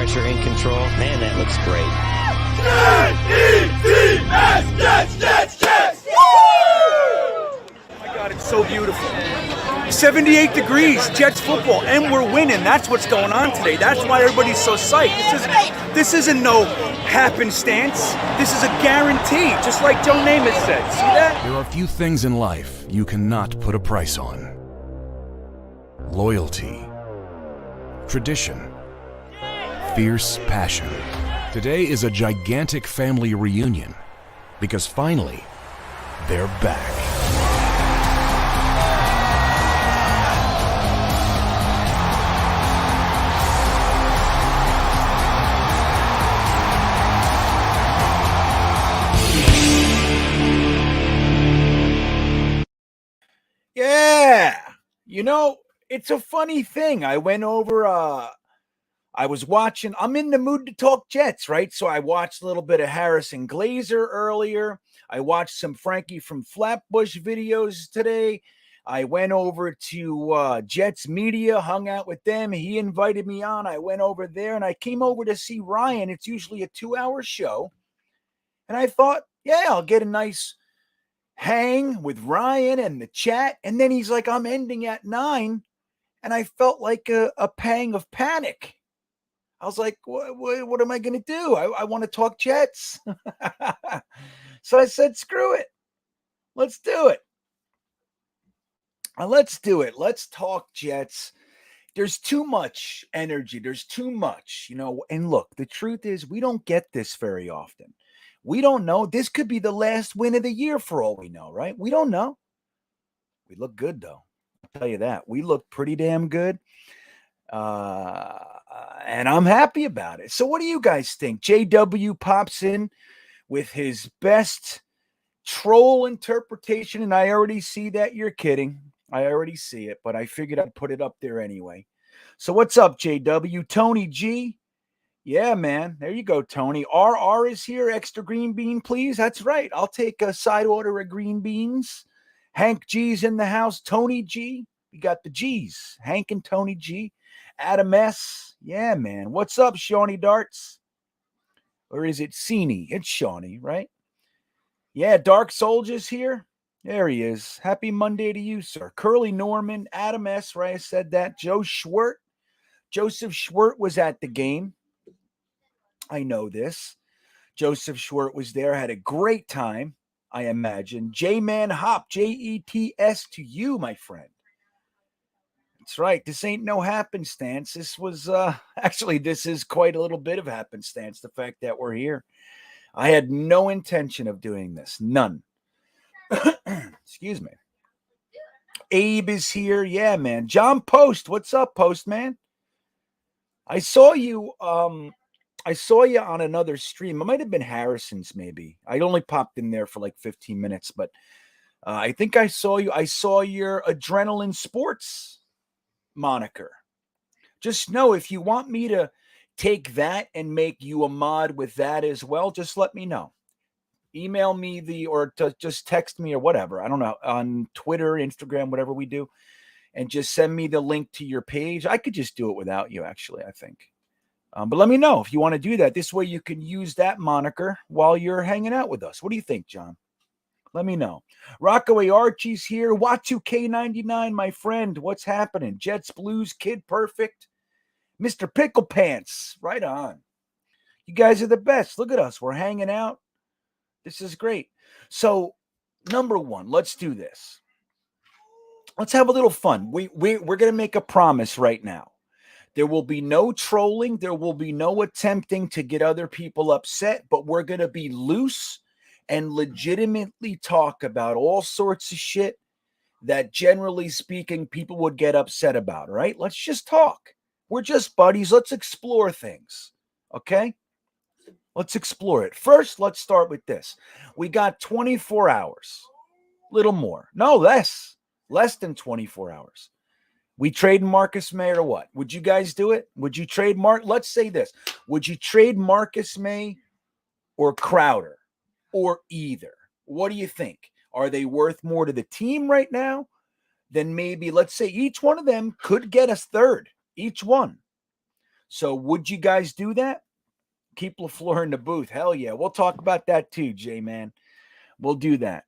pressure in control. Man, that looks great. Jets, Jets, Jets! Oh my God, it's so beautiful. 78 degrees, Jets football, and we're winning. That's what's going on today. That's why everybody's so psyched. This isn't no happenstance. This is a guarantee, just like Joe Namath said. See that? There are few things in life you cannot put a price on. Loyalty, tradition, fierce passion. Today is a gigantic family reunion because finally, they're back. Yeah. You know, it's a funny thing. I went over, I was watching, I'm in the mood to talk Jets, right? So I watched a little bit of Harrison Glazer earlier. I watched some Frankie from Flatbush videos today. I went over to Jets Media, hung out with them. He invited me on. I went over there and I came over to see Ryan. It's usually a 2-hour show. And I thought, yeah, I'll get a nice hang with Ryan and the chat. And then he's like, I'm ending at 9. And I felt like a pang of panic. I was like, what am I going to do? I want to talk Jets. So I said, screw it. Let's do it. Let's do it. Let's talk Jets. There's too much energy. There's too much, you know. And look, the truth is we don't get this very often. We don't know. This could be the last win of the year for all we know, right? We don't know. We look good, though. I'll tell you that. We look pretty damn good. And I'm happy about it. So what do you guys think? JW pops in with his best troll interpretation, and I already see that you're kidding. I already see it, but I figured I'd put it up there anyway. So what's up, JW? Tony G? Yeah, man. There you go, Tony. RR is here. Extra green bean, please. That's right. I'll take a side order of green beans. Hank G's in the house. Tony G. We got the G's. Hank and Tony G. Adam S. Yeah, man. What's up, Shawnee Darts? Or is it Seany? It's Shawnee, right? Yeah, Dark Soldier's here. There he is. Happy Monday to you, sir. Curly Norman, Adam S. Right, I said that. Joe Schwert. Joseph Schwert was at the game. I know this. Joseph Schwert was there. Had a great time, I imagine. J-Man Hop. Jets to you, my friend. That's right. This ain't no happenstance. This was, actually, this is quite a little bit of happenstance, the fact that we're here. I had no intention of doing this. None. Excuse me. Abe is here. Yeah, man. John Post. What's up, Postman? I saw you on another stream. It might have been Harrison's, maybe. I only popped in there for like 15 minutes, but I think I saw you. I saw your Adrenaline Sports moniker. Just know if you want me to take that and make you a mod with that as well, just let me know. Email me or just text me or whatever. I don't know, on Twitter, Instagram, whatever we do, and just send me the link to your page. I could just do it without you, actually, I think. But let me know if you want to do that. This way you can use that moniker while you're hanging out with us. What do you think, John? Let me know. Rockaway Archie's here. Watu K99, my friend. What's happening? Jets, Blues, Kid Perfect. Mr. Pickle Pants. Right on. You guys are the best. Look at us. We're hanging out. This is great. So, number one, let's do this. Let's have a little fun. We're going to make a promise right now. There will be no trolling. There will be no attempting to get other people upset, but we're going to be loose and legitimately talk about all sorts of shit that, generally speaking, people would get upset about, right? Let's just talk. We're just buddies. Let's explore things, okay? Let's explore it. First, let's start with this. We got 24 hours, little more. No, less than 24 hours. We trade Marcus May or what? Would you guys do it? Would you trade let's say this. Would you trade Marcus May or Crowder or either? What do you think? Are they worth more to the team right now than maybe, let's say each one of them could get us third, each one. So would you guys do that? Keep LaFleur in the booth. Hell yeah. We'll talk about that too, J-Man. We'll do that.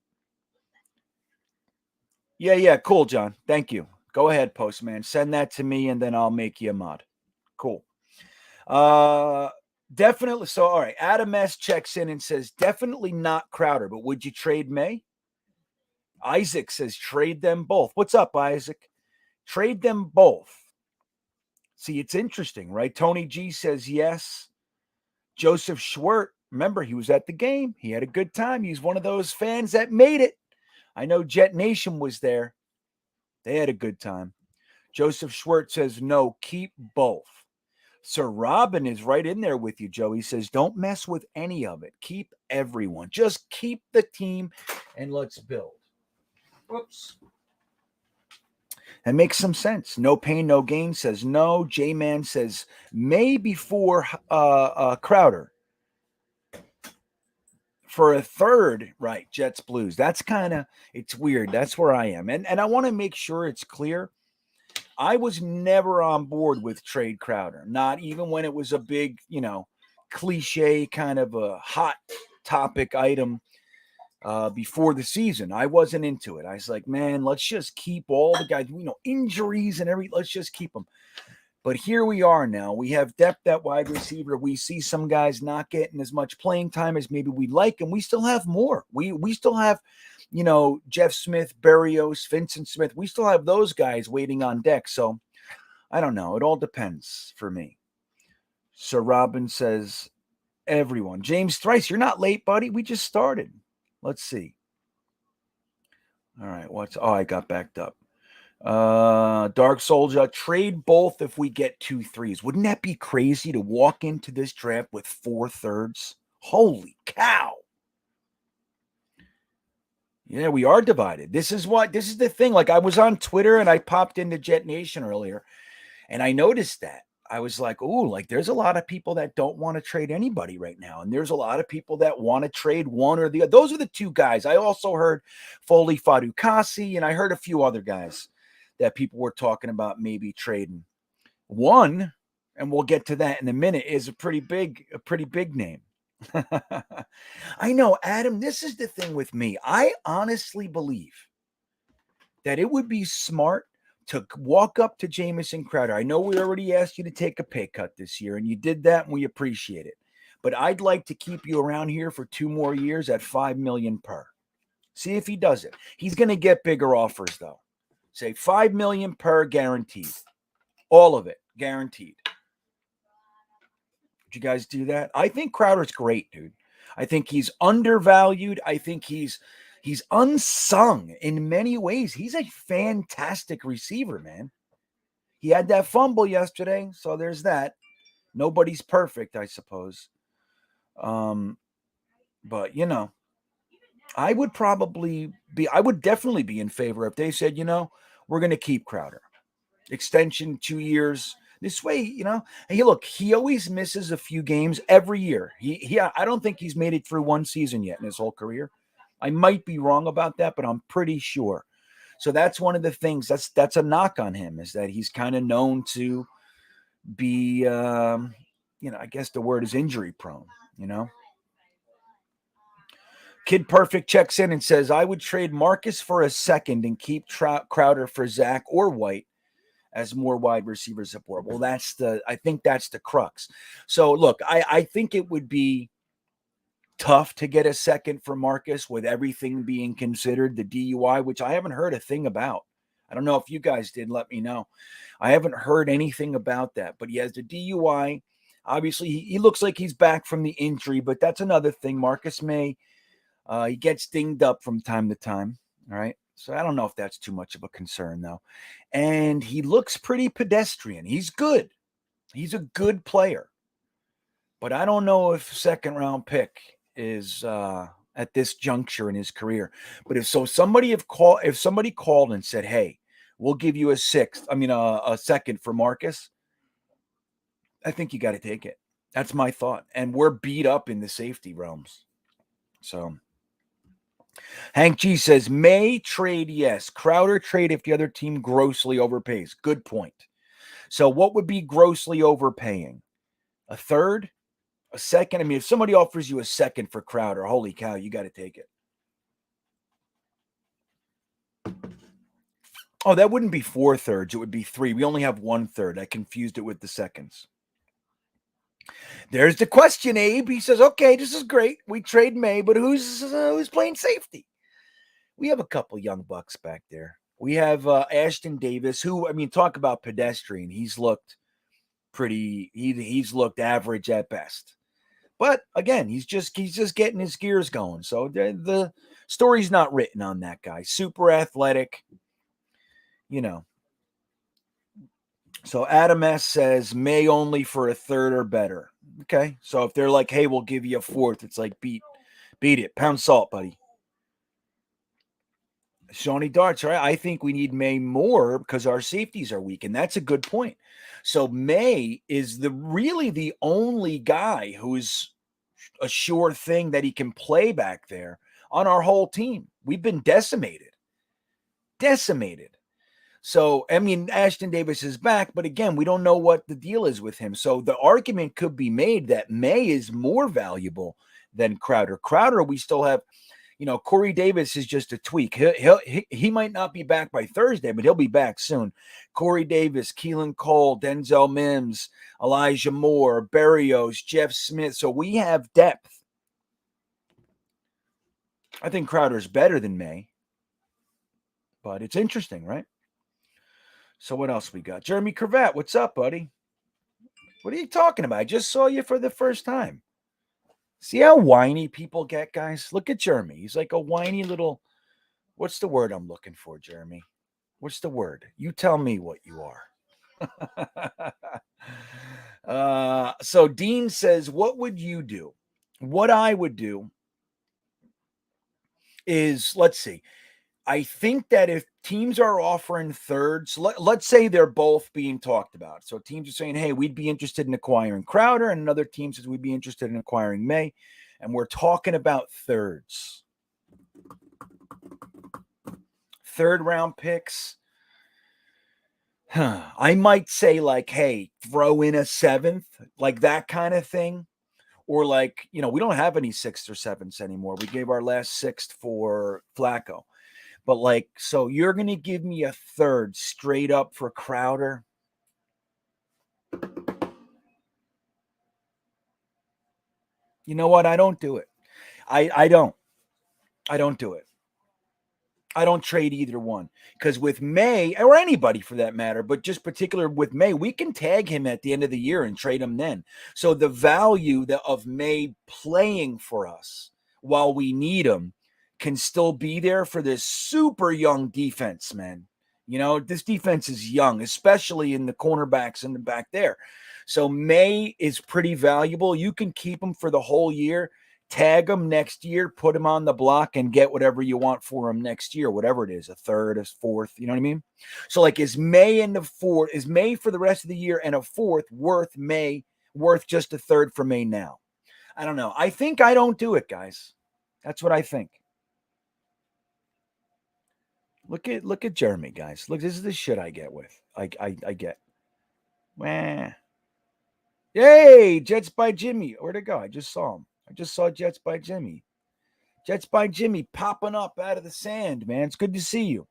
Yeah. Cool, John. Thank you. Go ahead, Postman. Send that to me, and then I'll make you a mod. Cool. Definitely. So, all right. Adam S. checks in and says, definitely not Crowder, but would you trade May? Isaac says, trade them both. What's up, Isaac? Trade them both. See, it's interesting, right? Tony G says yes. Joseph Schwert, remember, he was at the game. He had a good time. He's one of those fans that made it. I know Jetnation was there. They had a good time. Joseph Schwert says, no, keep both. Sir Robin is right in there with you, Joe. He says, don't mess with any of it. Keep everyone. Just keep the team and let's build. Whoops. That makes some sense. No pain, no gain says no. J-Man says May before Crowder. For a third, right, Jets Blues. That's kind of, it's weird. That's where I am. And I want to make sure it's clear. I was never on board with trade Crowder, not even when it was a big, cliche kind of a hot topic item before the season. I wasn't into it. I was like, man, let's just keep all the guys, injuries and let's just keep them. But here we are now. We have depth at wide receiver. We see some guys not getting as much playing time as maybe we'd like, and we still have more. We still have, Jeff Smith, Berrios, Vincent Smith. We still have those guys waiting on deck. So I don't know. It all depends for me. Sir Robin says, everyone. James Thrice, you're not late, buddy. We just started. Let's see. All right. I got backed up. Dark Soldier, trade both if we get 2 3s. Wouldn't that be crazy to walk into this draft with 4 thirds? Holy cow. Yeah, we are divided. This is the thing. Like, I was on Twitter and I popped into Jetnation earlier and I noticed that. I was like, ooh, like there's a lot of people that don't want to trade anybody right now. And there's a lot of people that want to trade one or the other. Those are the 2 guys. I also heard Foley Fadukasi, and I heard a few other guys that people were talking about maybe trading. One, and we'll get to that in a minute, is a pretty big name. I know, Adam, this is the thing with me. I honestly believe that it would be smart to walk up to Jamison Crowder. I know we already asked you to take a pay cut this year, and you did that, and we appreciate it. But I'd like to keep you around here for 2 more years at $5 million per. See if he does it. He's going to get bigger offers, though. Say $5 million per guaranteed. All of it guaranteed. Would you guys do that? I think Crowder's great, dude. I think he's undervalued. I think he's unsung in many ways. He's a fantastic receiver, man. He had that fumble yesterday, so there's that. Nobody's perfect, I suppose. But I would definitely be in favor if they said, we're going to keep Crowder. Extension 2 years. This way, hey, look, he always misses a few games every year. I don't think he's made it through one season yet in his whole career. I might be wrong about that, but I'm pretty sure. So that's one of the things that's a knock on him, is that he's kind of known to be, I guess the word is injury prone, Kid Perfect checks in and says, I would trade Marcus for a second and keep Crowder for Zach or White as more wide receiver support. Well, I think that's the crux. So look, I think it would be tough to get a second for Marcus with everything being considered, the DUI, which I haven't heard a thing about. I don't know if you guys did. Let me know. I haven't heard anything about that, but he has the DUI. Obviously, he looks like he's back from the injury, but that's another thing. Marcus May, he gets dinged up from time to time. All right. So I don't know if that's too much of a concern, though. And he looks pretty pedestrian. He's good. He's a good player. But I don't know if second round pick is at this juncture in his career. But if somebody called and said, hey, we'll give you a second for Marcus, I think you got to take it. That's my thought. And we're beat up in the safety realms. So Hank G says, May trade, yes. Crowder trade if the other team grossly overpays. Good point. So what would be grossly overpaying? A third? A second? I mean, if somebody offers you a second for Crowder, holy cow, you got to take it. Oh, that wouldn't be 4/3. It would be 3. We only have 1/3. I confused it with the seconds. There's the question, Abe. He says, okay, this is great. We trade May, but who's playing safety? We have a couple young bucks back there. We have Ashton Davis, who, I mean, talk about pedestrian. He's looked he's looked average at best. But again, he's just getting his gears going. So the story's not written on that guy. Super athletic, you know. So Adam S says May only for a third or better. Okay. So if they're like, hey, we'll give you a fourth, it's like beat it. Pound salt, buddy. Shawnee Darts, right? I think we need May more because our safeties are weak, and that's a good point. So May is really the only guy who's a sure thing that he can play back there on our whole team. We've been decimated. So, I mean, Ashton Davis is back, but again, we don't know what the deal is with him. So the argument could be made that May is more valuable than Crowder. Crowder, we still have, Corey Davis is just a tweak. He might not be back by Thursday, but he'll be back soon. Corey Davis, Keelan Cole, Denzel Mims, Elijah Moore, Berrios, Jeff Smith. So we have depth. I think Crowder's better than May, but it's interesting, right? So what else we got? Jeremy Cravat, what's up, buddy? What are you talking about? I just saw you for the first time. See how whiny people get, guys? Look at Jeremy. He's like a whiny little, what's the word I'm looking for, Jeremy? What's the word? You tell me what you are. So Dean says, what would you do? What I would do is, let's see. I think that if teams are offering thirds, let's say they're both being talked about. So teams are saying, hey, we'd be interested in acquiring Crowder, and another team says we'd be interested in acquiring May. And we're talking about thirds. Third round picks. I might say like, hey, throw in a seventh, like that kind of thing. Or like, we don't have any sixths or sevenths anymore. We gave our last sixth for Flacco. But like, so you're going to give me a third straight up for Crowder? You know what? I don't do it. I don't do it. I don't trade either one. Because with May, or anybody for that matter, but just particular with May, we can tag him at the end of the year and trade him then. So the value of May playing for us while we need him can still be there for this super young defense, man. This defense is young, especially in the cornerbacks in the back there. So May is pretty valuable. You can keep him for the whole year, tag him next year, put him on the block, and get whatever you want for him next year, whatever it is, a third, a fourth. You know what I mean? So like, is May for the rest of the year and a fourth worth just a third for May now? I don't know. I think I don't do it, guys. That's what I think. Look at Jeremy, guys. Look, this is the shit I get with. I get. Wah. Yay, Jets by Jimmy. Where'd it go? I just saw him. I just saw Jets by Jimmy. Jets by Jimmy popping up out of the sand, man. It's good to see you.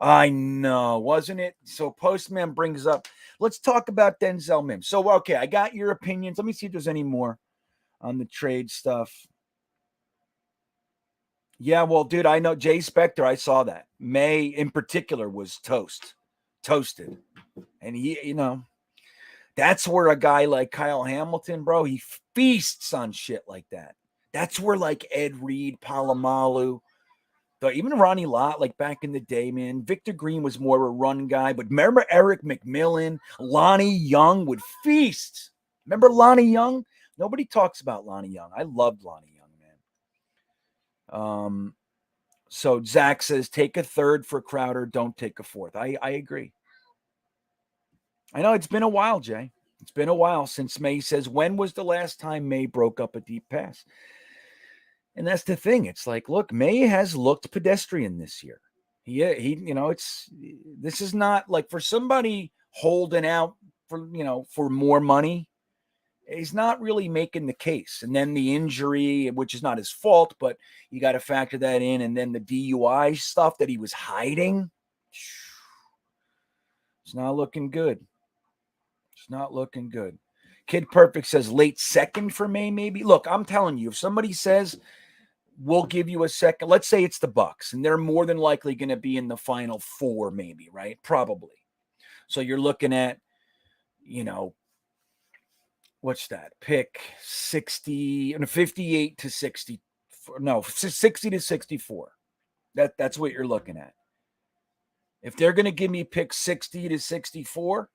I know, wasn't it? So Postman brings up, let's talk about Denzel Mims. So, okay, I got your opinions. Let me see if there's any more on the trade stuff. Yeah, well, dude, I know Jay Spector. I saw that. May in particular was toasted. And he, that's where a guy like Kyle Hamilton, bro, he feasts on shit like that. That's where like Ed Reed, Palomalu, even Ronnie Lott, like back in the day, man. Victor Green was more of a run guy, but remember Eric McMillan, Lonnie Young would feast. Remember Lonnie Young? Nobody talks about Lonnie Young. I loved Lonnie Young. So Zach says, take a third for Crowder. Don't take a fourth. I agree. I know it's been a while, Jay. It's been a while since May says, when was the last time May broke up a deep pass? And that's the thing. It's like, look, May has looked pedestrian this year. This is not like for somebody holding out for more money, he's not really making the case. And then the injury, which is not his fault, but you got to factor that in. And then the DUI stuff that he was hiding. It's not looking good. It's not looking good. Kid Perfect says late second for May, maybe. Look, I'm telling you, if somebody says we'll give you a second, let's say it's the Bucks, and they're more than likely going to be in the final four, maybe, right? Probably. So you're looking at, what's that? Pick 58 to 60. No, 60 to 64. That's what you're looking at. If they're going to give me pick 60 to 64,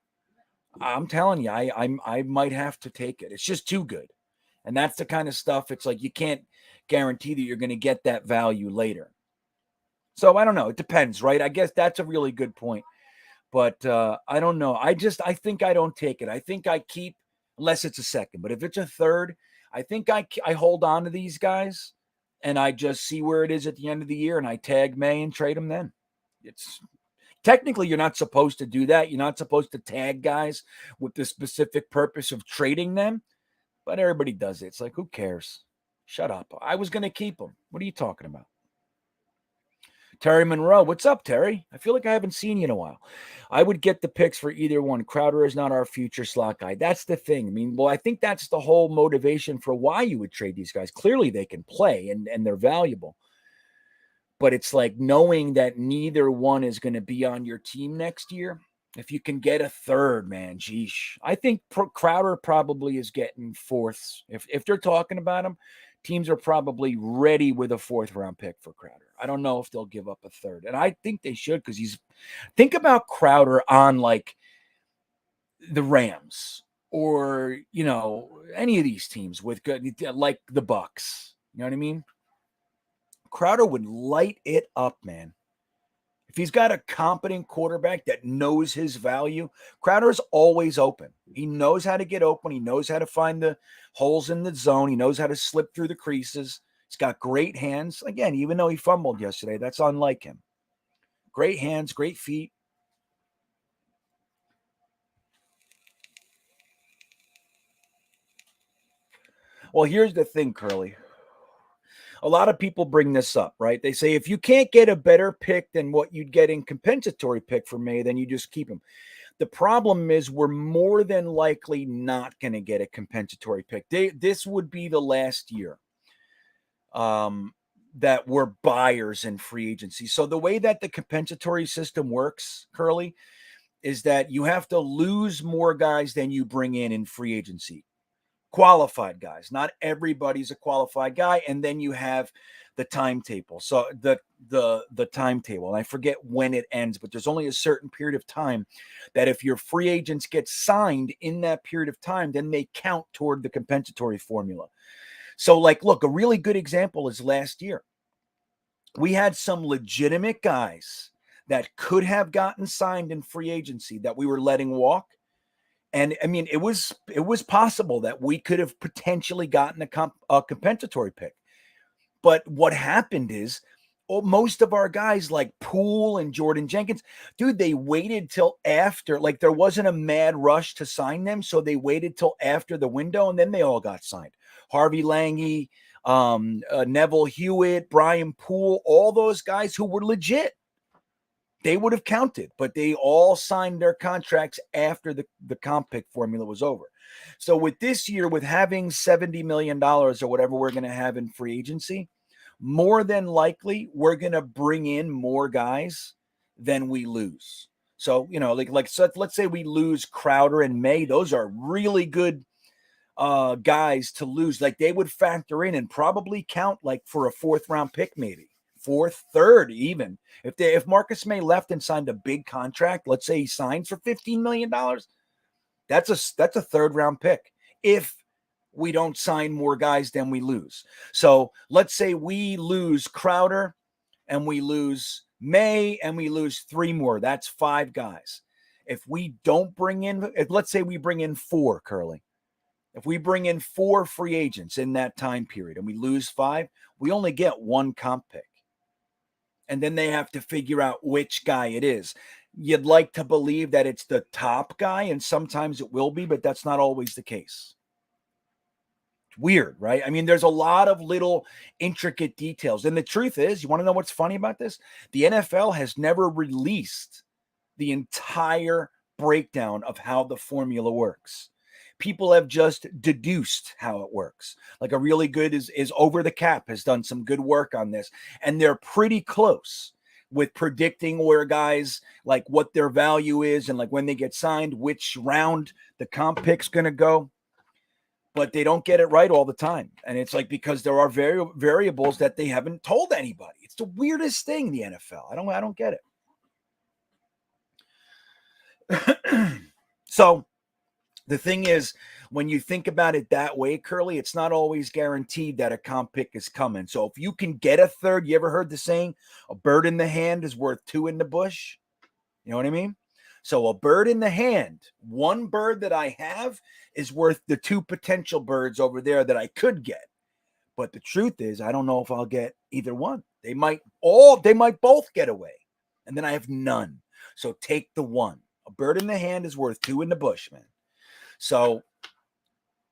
I'm telling you, I might have to take it. It's just too good. And that's the kind of stuff, it's like you can't guarantee that you're going to get that value later. So I don't know. It depends, right? I guess that's a really good point. But I don't know. I think I don't take it. I think I keep, unless it's a second. But if it's a third, I think I hold on to these guys and I just see where it is at the end of the year and I tag May and trade them then. It's technically, you're not supposed to do that. You're not supposed to tag guys with the specific purpose of trading them. But everybody does it. It's like, who cares? Shut up. I was going to keep them. What are you talking about? Terry Monroe. What's up, Terry? I feel like I haven't seen you in a while. I would get the picks for either one. Crowder is not our future slot guy. That's the thing. I mean, I think that's the whole motivation for why you would trade these guys. Clearly, they can play and they're valuable. But it's like knowing that neither one is going to be on your team next year. If you can get a third, man, geesh. I think Crowder probably is getting fourths. If they're talking about him, teams are probably ready with a fourth-round pick for Crowder. I don't know if they'll give up a third. And I think they should because think about Crowder on like the Rams or, any of these teams with good, like the Bucks. You know what I mean? Crowder would light it up, man. If he's got a competent quarterback that knows his value, Crowder's always open. He knows how to get open. He knows how to find the holes in the zone. He knows how to slip through the creases. He's got great hands. Again, even though he fumbled yesterday, that's unlike him. Great hands, great feet. Well, here's the thing, Curly. A lot of people bring this up, right? They say if you can't get a better pick than what you'd get in compensatory pick for May, then you just keep him. The problem is we're more than likely not going to get a compensatory pick. This would be the last year that we're buyers in free agency. So the way that the compensatory system works, Curly, is that you have to lose more guys than you bring in free agency. Qualified guys. Not everybody's a qualified guy. And then you have the timetable. So the timetable, and I forget when it ends, but there's only a certain period of time that if your free agents get signed in that period of time, then they count toward the compensatory formula. So look, a really good example is last year. We had some legitimate guys that could have gotten signed in free agency that we were letting walk. And I mean, it was possible that we could have potentially gotten a compensatory pick. But what happened is most of our guys like Poole and Jordan Jenkins, dude, they waited till after, there wasn't a mad rush to sign them. So they waited till after the window and then they all got signed. Harvey Lange, Neville Hewitt, Brian Poole, all those guys who were legit. They would have counted, but they all signed their contracts after the comp pick formula was over. So with this year, with having $70 million or whatever we're going to have in free agency, more than likely, we're going to bring in more guys than we lose. So, so let's say we lose Crowder and May. Those are really good guys to lose. They would factor in and probably count for a fourth round pick, maybe. Fourth, third, even if Marcus May left and signed a big contract, let's say he signs for $15 million, that's a third round pick. If we don't sign more guys than we lose. So let's say we lose Crowder and we lose May and we lose three more. That's five guys. If we don't bring in, let's say we bring in four, Curly. If we bring in four free agents in that time period and we lose five, we only get one comp pick. And then they have to figure out which guy it is. you'd like to believe that it's the top guy, and sometimes it will be, but that's not always the case. Weird, right? I mean, there's a lot of little intricate details. And the truth is, you want to know what's funny about this? The NFL has never released the entire breakdown of how the formula works. People have just deduced how it works. Like a really good is Over the Cap has done some good work on this, and they're pretty close with predicting where guys, like what their value is and like when they get signed, which round the comp pick's going to go. But they don't get it right all the time. And it's like, because there are variables that they haven't told anybody. It's the weirdest thing, the NFL. I don't get it. So the thing is, when you think about it that way, Curly, it's not always guaranteed that a comp pick is coming. So if you can get a third, you ever heard the saying, a bird in the hand is worth two in the bush? You know what I mean? So a bird in the hand, one bird that I have is worth the two potential birds over there that I could get. But the truth is, I don't know if I'll get either one. They might both get away. And then I have none. So take the one. A bird in the hand is worth two in the bush, man. So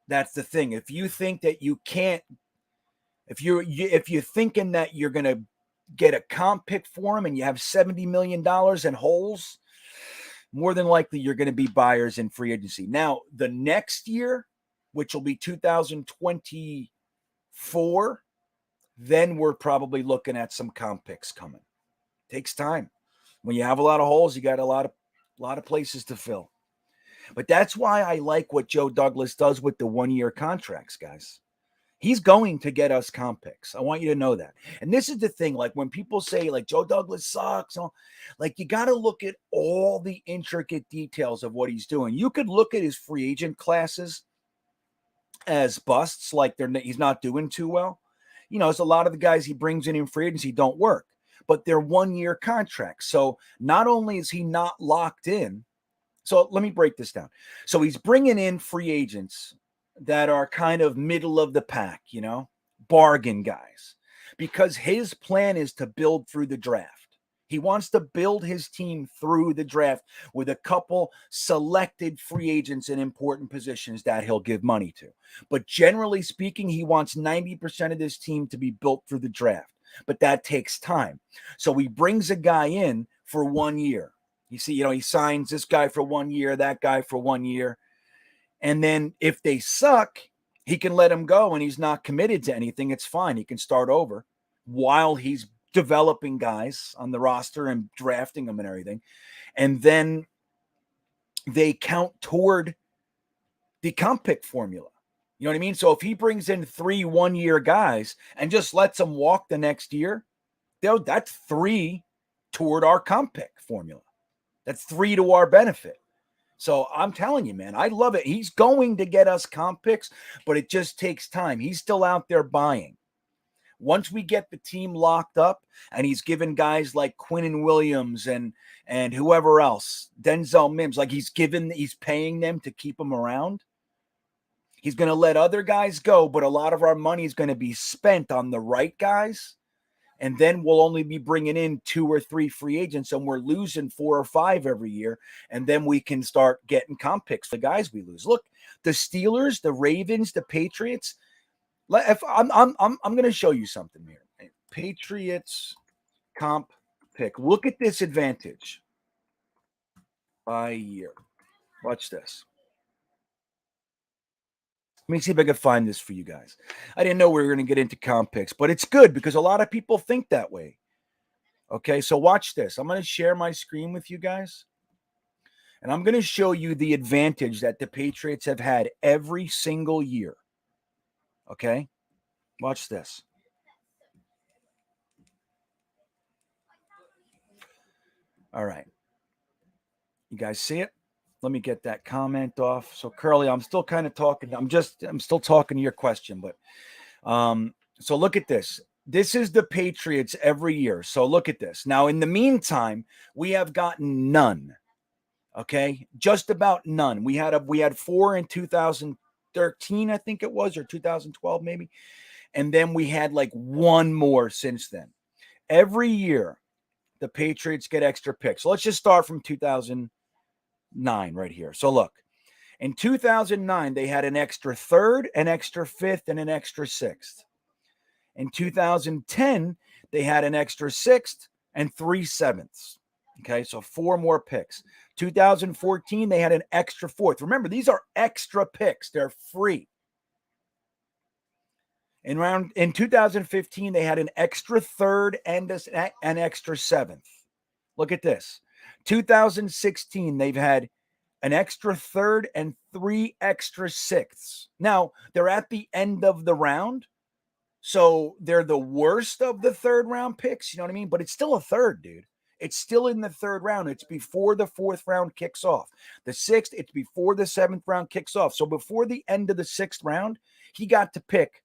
that's the thing. If you think that you can't, if you're thinking that you're going to get a comp pick for him and you have $70 million in holes, more than likely you're going to be buyers in free agency. Now, the next year, which will be 2024, then we're probably looking at some comp picks coming. Takes time. When you have a lot of holes, you got a lot of places to fill. But that's why I like what Joe Douglas does with the one-year contracts, guys. He's going to get us comp picks. I want you to know that. And this is the thing, like when people say like Joe Douglas sucks, like you got to look at all the intricate details of what he's doing. You could look at his free agent classes as busts, like he's not doing too well. You know, it's a lot of the guys he brings in free agency don't work, but they're one-year contracts. So not only is he not locked in, so let me break this down. So he's bringing in free agents that are kind of middle of the pack, you know, bargain guys, because his plan is to build through the draft. He wants to build his team through the draft with a couple selected free agents in important positions that he'll give money to. But generally speaking, he wants 90% of this team to be built through the draft. But that takes time. So he brings a guy in for 1 year. You see, you know, he signs this guy for 1 year, that guy for 1 year. And then if they suck, he can let him go and he's not committed to anything. It's fine. He can start over while he's developing guys on the roster and drafting them and everything. And then they count toward the comp pick formula. You know what I mean? So if he brings in 3 1-year guys and just lets them walk the next year, that's 3 toward our comp pick formula. That's 3 to our benefit. So I'm telling you, man, I love it. He's going to get us comp picks, but it just takes time. He's still out there buying. Once we get the team locked up and he's given guys like Quinnen Williams and whoever else, Denzel Mims, like he's paying them to keep them around. He's going to let other guys go, but a lot of our money is going to be spent on the right guys. And then we'll only be bringing in 2 or 3 free agents, and we're losing 4 or 5 every year. And then we can start getting comp picks for the guys we lose. Look, the Steelers, the Ravens, the Patriots. I'm going to show you something here. Patriots comp pick. Look at this advantage by year. Watch this. Let me see if I can find this for you guys. I didn't know we were going to get into comp picks, but it's good because a lot of people think that way. Okay, so watch this. I'm going to share my screen with you guys, and I'm going to show you the advantage that the Patriots have had every single year. Okay, watch this. All right. You guys see it? Let me get that comment off. So Curly, I'm still kind of talking. I'm still talking to your question, but so look at this. This is the Patriots every year. So look at this. Now, in the meantime, we have gotten none. Okay, just about none. We had 4 in 2013, I think it was, or 2012 maybe, and then we had like 1 more since then. Every year, the Patriots get extra picks. So let's just start from 2009 right here. So look, in 2009, they had an extra third, an extra fifth, and an extra sixth. In 2010, they had an extra sixth and 3 sevenths. Okay, so 4 more picks. 2014, they had an extra fourth. Remember, these are extra picks. They're free. In 2015, they had an extra third and an extra seventh. Look at this. 2016, they've had an extra third and 3 extra sixths. Now, they're at the end of the round, so they're the worst of the third round picks, you know what I mean? But it's still a third, dude. It's still in the third round. It's before the 4th round kicks off. The 6th, it's before the 7th round kicks off. So before the end of the 6th round, he got to pick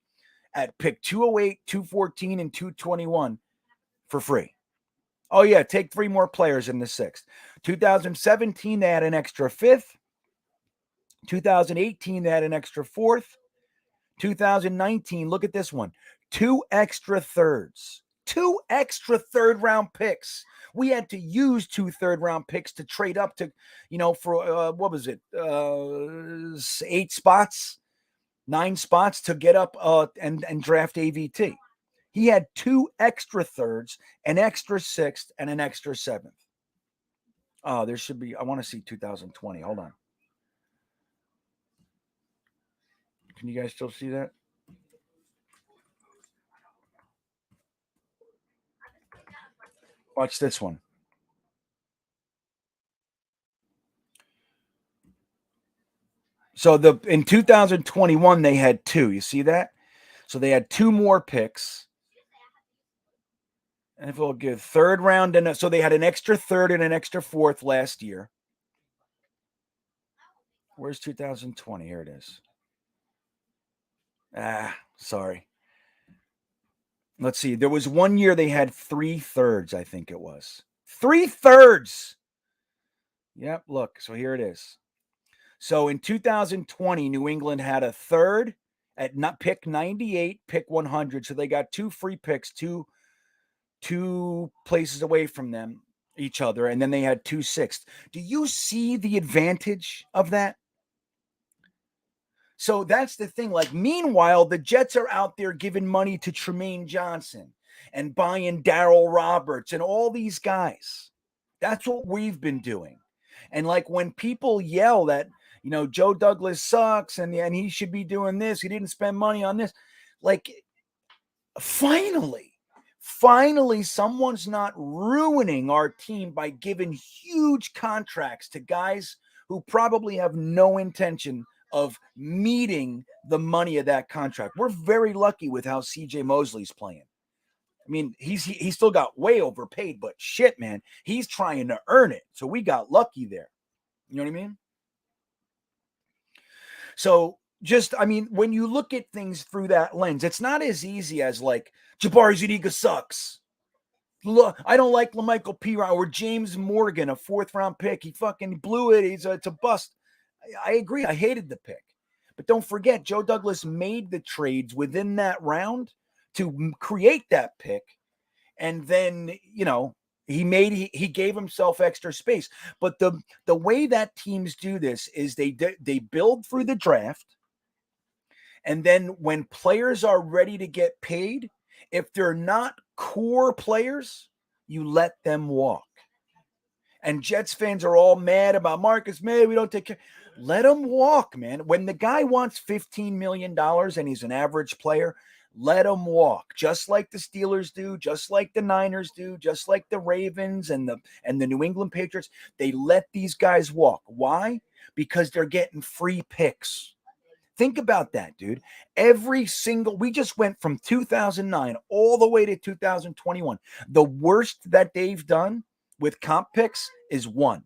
at pick 208, 214, and 221 for free. Oh, yeah, take 3 more players in the 6th. 2017, they had an extra 5th. 2018, they had an extra 4th. 2019, look at this one. 2 extra thirds. 2 extra third-round picks. We had to use 2 third-round picks to trade up to, for, what was it, 8 spots, 9 spots to get up and draft AVT. He had 2 extra thirds, an extra 6th, and an extra 7th. Oh, there should be, I want to see 2020. Hold on. Can you guys still see that? Watch this one. So in 2021, they had 2. You see that? So they had 2 more picks. And if we'll give third round, so they had an extra third and an extra fourth last year. Where's 2020? Here it is. Sorry. Let's see. There was one year they had 3 thirds, I think it was. 3 thirds. Yep, look. So here it is. So in 2020, New England had a third at pick 98, pick 100. So they got 2 free picks, two places away from them, each other, and then they had 2 sixths. Do you see the advantage of that? So that's the thing. Like, meanwhile, the Jets are out there giving money to Tremaine Johnson and buying Darryl Roberts and all these guys. That's what we've been doing. And like when people yell that, Joe Douglas sucks and he should be doing this, he didn't spend money on this. Like, finally, someone's not ruining our team by giving huge contracts to guys who probably have no intention of meeting the money of that contract. We're very lucky with how CJ Mosley's playing. I mean, he's still got way overpaid, but shit, man, he's trying to earn it. So we got lucky there. You know what I mean? So when you look at things through that lens, it's not as easy as like Jabari Zuniga sucks. Look, I don't like LaMichael Pirine or James Morgan, a 4th round pick. He fucking blew it. It's a bust. I agree. I hated the pick. But don't forget, Joe Douglas made the trades within that round to create that pick. And then, he gave himself extra space. But the way that teams do this is they build through the draft. And then when players are ready to get paid, if they're not core players, you let them walk. And Jets fans are all mad about Marcus May. We don't take care. Let him walk, man. When the guy wants $15 million and he's an average player, let him walk. Just like the Steelers do, just like the Niners do, just like the Ravens and the New England Patriots. They let these guys walk. Why? Because they're getting free picks. Think about that, dude. We just went from 2009 all the way to 2021. The worst that they've done with comp picks is 1.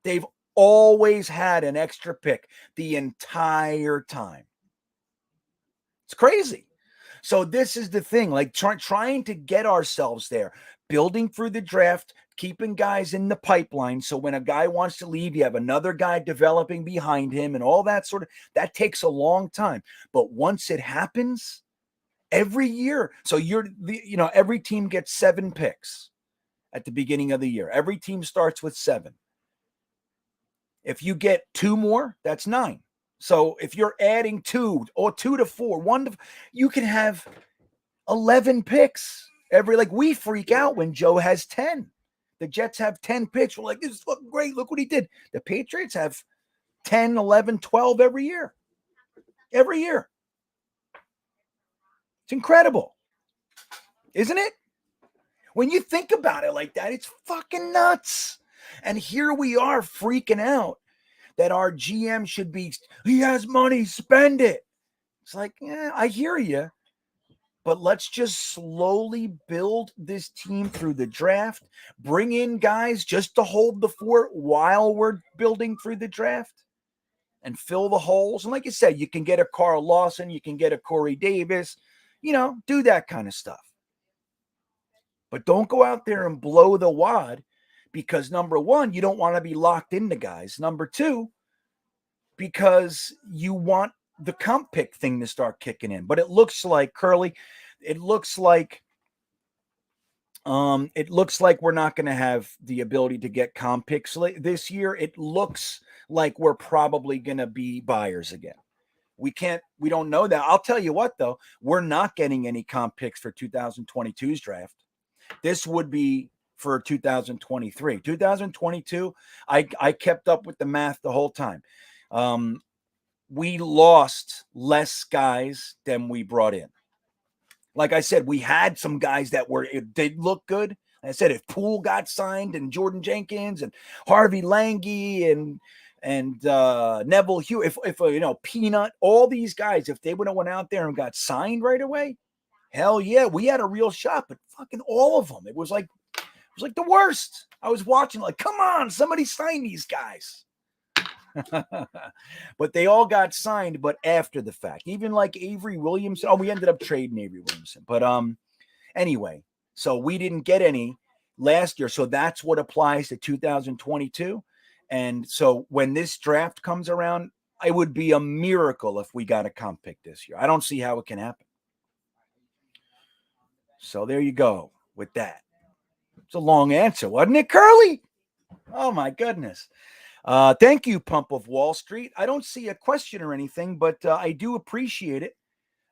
They've always had an extra pick the entire time. It's crazy. So this is the thing, like trying to get ourselves there, building through the draft, keeping guys in the pipeline. So when a guy wants to leave, you have another guy developing behind him and all that that takes a long time. But once it happens every year, so every team gets 7 picks. at the beginning of the year. Every team starts with 7. If you get 2 more, that's 9. So if you're adding 2 or 2 to 4, 1 to, you can have 11 picks every, like we freak out when Joe has 10. The Jets have 10 picks. We're like, this is fucking great. Look what he did. The Patriots have 10, 11, 12 every year. Every year. It's incredible. Isn't it? When you think about it like that, it's fucking nuts. And here we are freaking out that our GM should be, he has money, spend it. It's like, yeah, I hear you. But let's just slowly build this team through the draft. Bring in guys just to hold the fort while we're building through the draft and fill the holes. And like you said, you can get a Carl Lawson, you can get a Corey Davis, do that kind of stuff. But don't go out there and blow the wad because, number one, you don't want to be locked into guys. Number two, because you want the comp pick thing to start kicking in. But it looks like, Curly, it looks like we're not going to have the ability to get comp picks this year. It looks like we're probably going to be buyers again. We don't know that. I'll tell you what, though, we're not getting any comp picks for 2022's draft. This would be for 2023. 2022, I kept up with the math the whole time. We lost less guys than we brought in. Like I said, we had some guys that did look good. I said, if Poole got signed and Jordan Jenkins and Harvey Lange and Neville Hugh, if Peanut, all these guys, if they would have went out there and got signed right away, hell yeah, we had a real shot. But fucking all of them, it was like the worst. I was watching like, come on, somebody sign these guys. But they all got signed, but after the fact. Even like Avery Williamson. Oh, we ended up trading Avery Williamson. But anyway, so we didn't get any last year. So that's what applies to 2022. And so when this draft comes around, it would be a miracle if we got a comp pick this year. I don't see how it can happen. So there you go with that. It's a long answer, wasn't it, Curly? Oh, my goodness. Thank you, Pump of Wall Street. I don't see a question or anything, but I do appreciate it.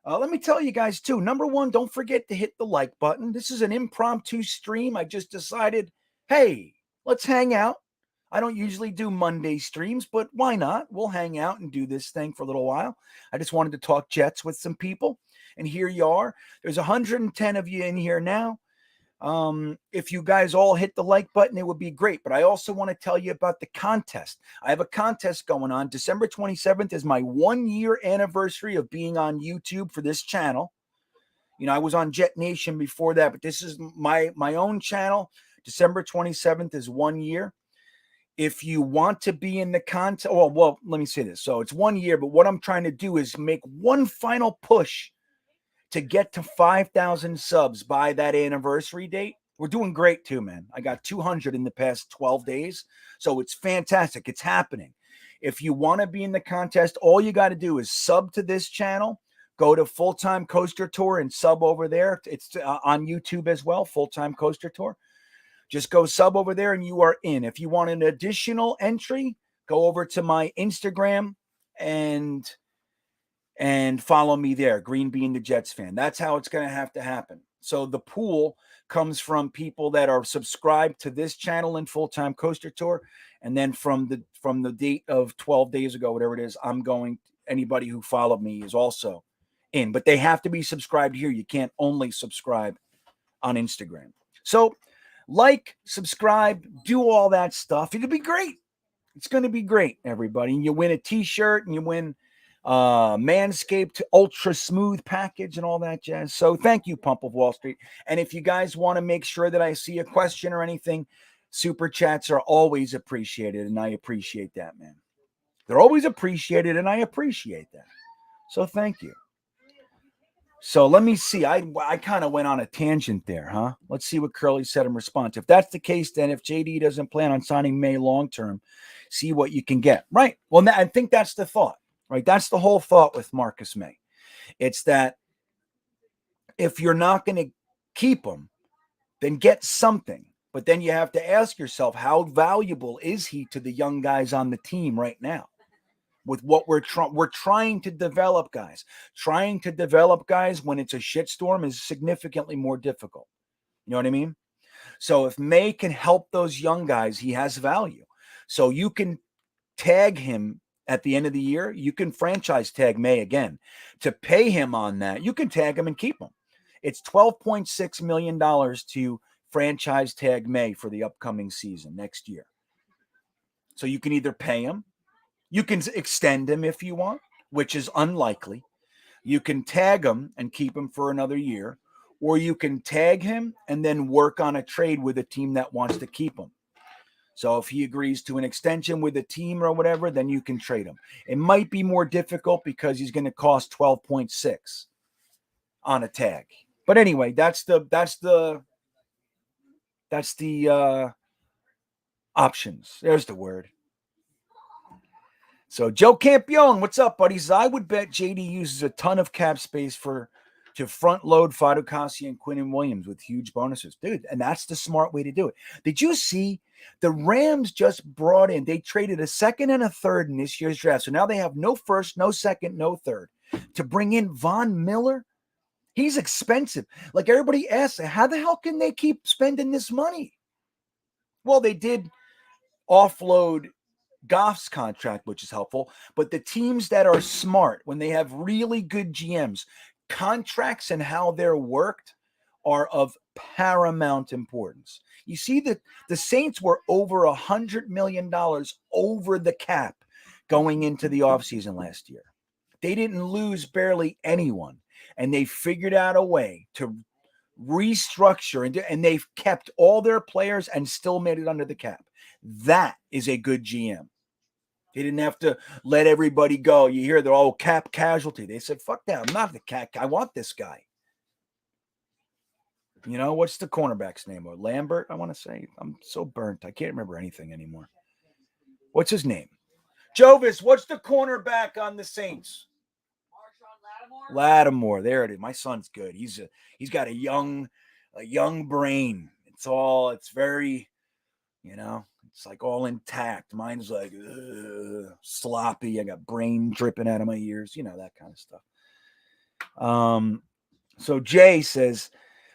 Let me tell you guys, too. Number one, don't forget to hit the like button. This is an impromptu stream. I just decided, hey, let's hang out. I don't usually do Monday streams, but why not? We'll hang out and do this thing for a little while. I just wanted to talk Jets with some people. And here you are. There's 110 of you in here now. If you guys all hit the like button, it would be great. But I also want to tell you about the contest. I have a contest going on. December 27th is my 1-year anniversary of being on YouTube for this channel. I was on Jetnation before that, but this is my own channel. December 27th is 1 year. If you want to be in the contest, well, let me say this. So it's 1 year, but what I'm trying to do is make one final push to get to 5,000 subs by that anniversary date. We're doing great too, man. I got 200 in the past 12 days. So it's fantastic. It's happening. If you want to be in the contest, all you got to do is sub to this channel, go to Full Time Coaster Tour and sub over there. It's on YouTube as well, Full Time Coaster Tour. Just go sub over there and you are in. If you want an additional entry, go over to my Instagram and follow me there, Greenbeanjetsfan. That's how it's going to have to happen. So the pool comes from people that are subscribed to this channel in Full Time Coaster Tour. And then from the date of 12 days ago, whatever it is, anybody who followed me is also in. But they have to be subscribed here. You can't only subscribe on Instagram. So like, subscribe, do all that stuff. It'll be great. It's going to be great, everybody. And you win a t-shirt and you win Manscaped Ultra Smooth package and all that jazz. So thank you, Pump of Wall Street. And if you guys want to make sure that I see a question or anything, super chats are always appreciated. And I appreciate that, man. They're always appreciated and I appreciate that. So thank you. So let me see. I kind of went on a tangent there, huh? Let's see what Curly said in response. If that's the case, then if JD doesn't plan on signing May long-term, see what you can get. Right. Well, I think that's the thought, right? That's the whole thought with Marcus May. It's that if you're not going to keep him, then get something. But then you have to ask yourself, how valuable is he to the young guys on the team right now? With what we're trying to develop guys. Trying to develop guys when it's a shitstorm is significantly more difficult. You know what I mean? So if May can help those young guys, he has value. So you can tag him at the end of the year. You can franchise tag May again. To pay him on that, you can tag him and keep him. It's $12.6 million to franchise tag May for the upcoming season next year. So you can either pay him, you can extend him if you want, which is unlikely. You can tag him and keep him for another year, or you can tag him and then work on a trade with a team that wants to keep him. So if he agrees to an extension with a team or whatever, then you can trade him. It might be more difficult because he's going to cost 12.6 on a tag. But anyway, that's the options. There's the word. So Joe Campione, what's up, buddies? I would bet JD uses a ton of cap space to front load Fatukasi and Quinnen Williams with huge bonuses. Dude, and that's the smart way to do it. Did you see the Rams just brought in, they traded a second and a third in this year's draft. So now they have no first, no second, no third to bring in Von Miller. He's expensive. Like everybody asks, how the hell can they keep spending this money? Well, they did offload Goff's contract, which is helpful, but the teams that are smart, when they have really good GMs, contracts and how they're worked are of paramount importance. You see that the Saints were over $100 million over the cap going into the offseason last year. They didn't lose barely anyone, and they figured out a way to restructure, and they've kept all their players and still made it under the cap. That is a good GM. They didn't have to let everybody go. You hear they're all cap casualty. They said, fuck that. I'm not the cap. I want this guy. You know, what's the cornerback's name? Or Lambert, I want to say. I'm so burnt. I can't remember anything anymore. What's his name? Jovis, what's the cornerback on the Saints? Lattimore. There it is. My son's good. He's got a young brain. It's very, it's like all intact. Mine's like sloppy. I got brain dripping out of my ears, that kind of stuff. So Jay says,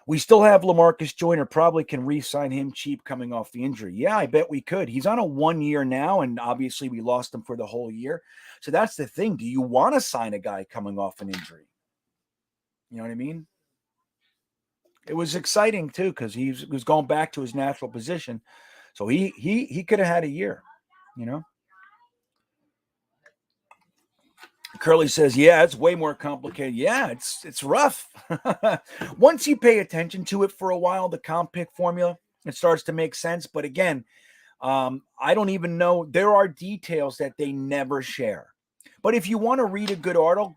we still have LaMarcus Joyner, probably can re-sign him cheap coming off the injury. Yeah, I bet we could. He's on a 1 year now, and obviously we lost him for the whole year. So that's the thing. Do you want to sign a guy coming off an injury? You know what I mean? It was exciting too, because he was going back to his natural position. So he could have had a year, Curly says, yeah, it's way more complicated. Yeah, it's rough. Once you pay attention to it for a while, the comp pick formula, it starts to make sense. But again, I don't even know. There are details that they never share. But if you want to read a good article,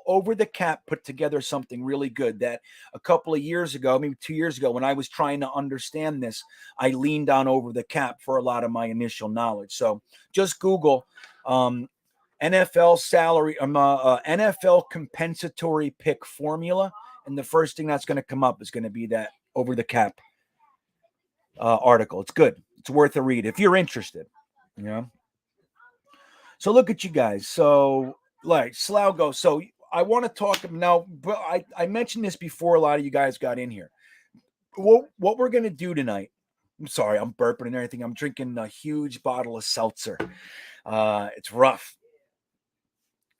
Over the Cap put together something really good that a couple of years ago, maybe 2 years ago, when I was trying to understand this, I leaned on Over the Cap for a lot of my initial knowledge. So just Google NFL salary, NFL compensatory pick formula, and the first thing that's going to come up is going to be that Over the Cap article. It's good. It's worth a read if you're interested. So look at you guys. So like Slaugo. So I want to talk now, but I mentioned this before a lot of you guys got in here. What we're going to do tonight, I'm sorry, I'm burping and everything. I'm drinking a huge bottle of seltzer. It's rough.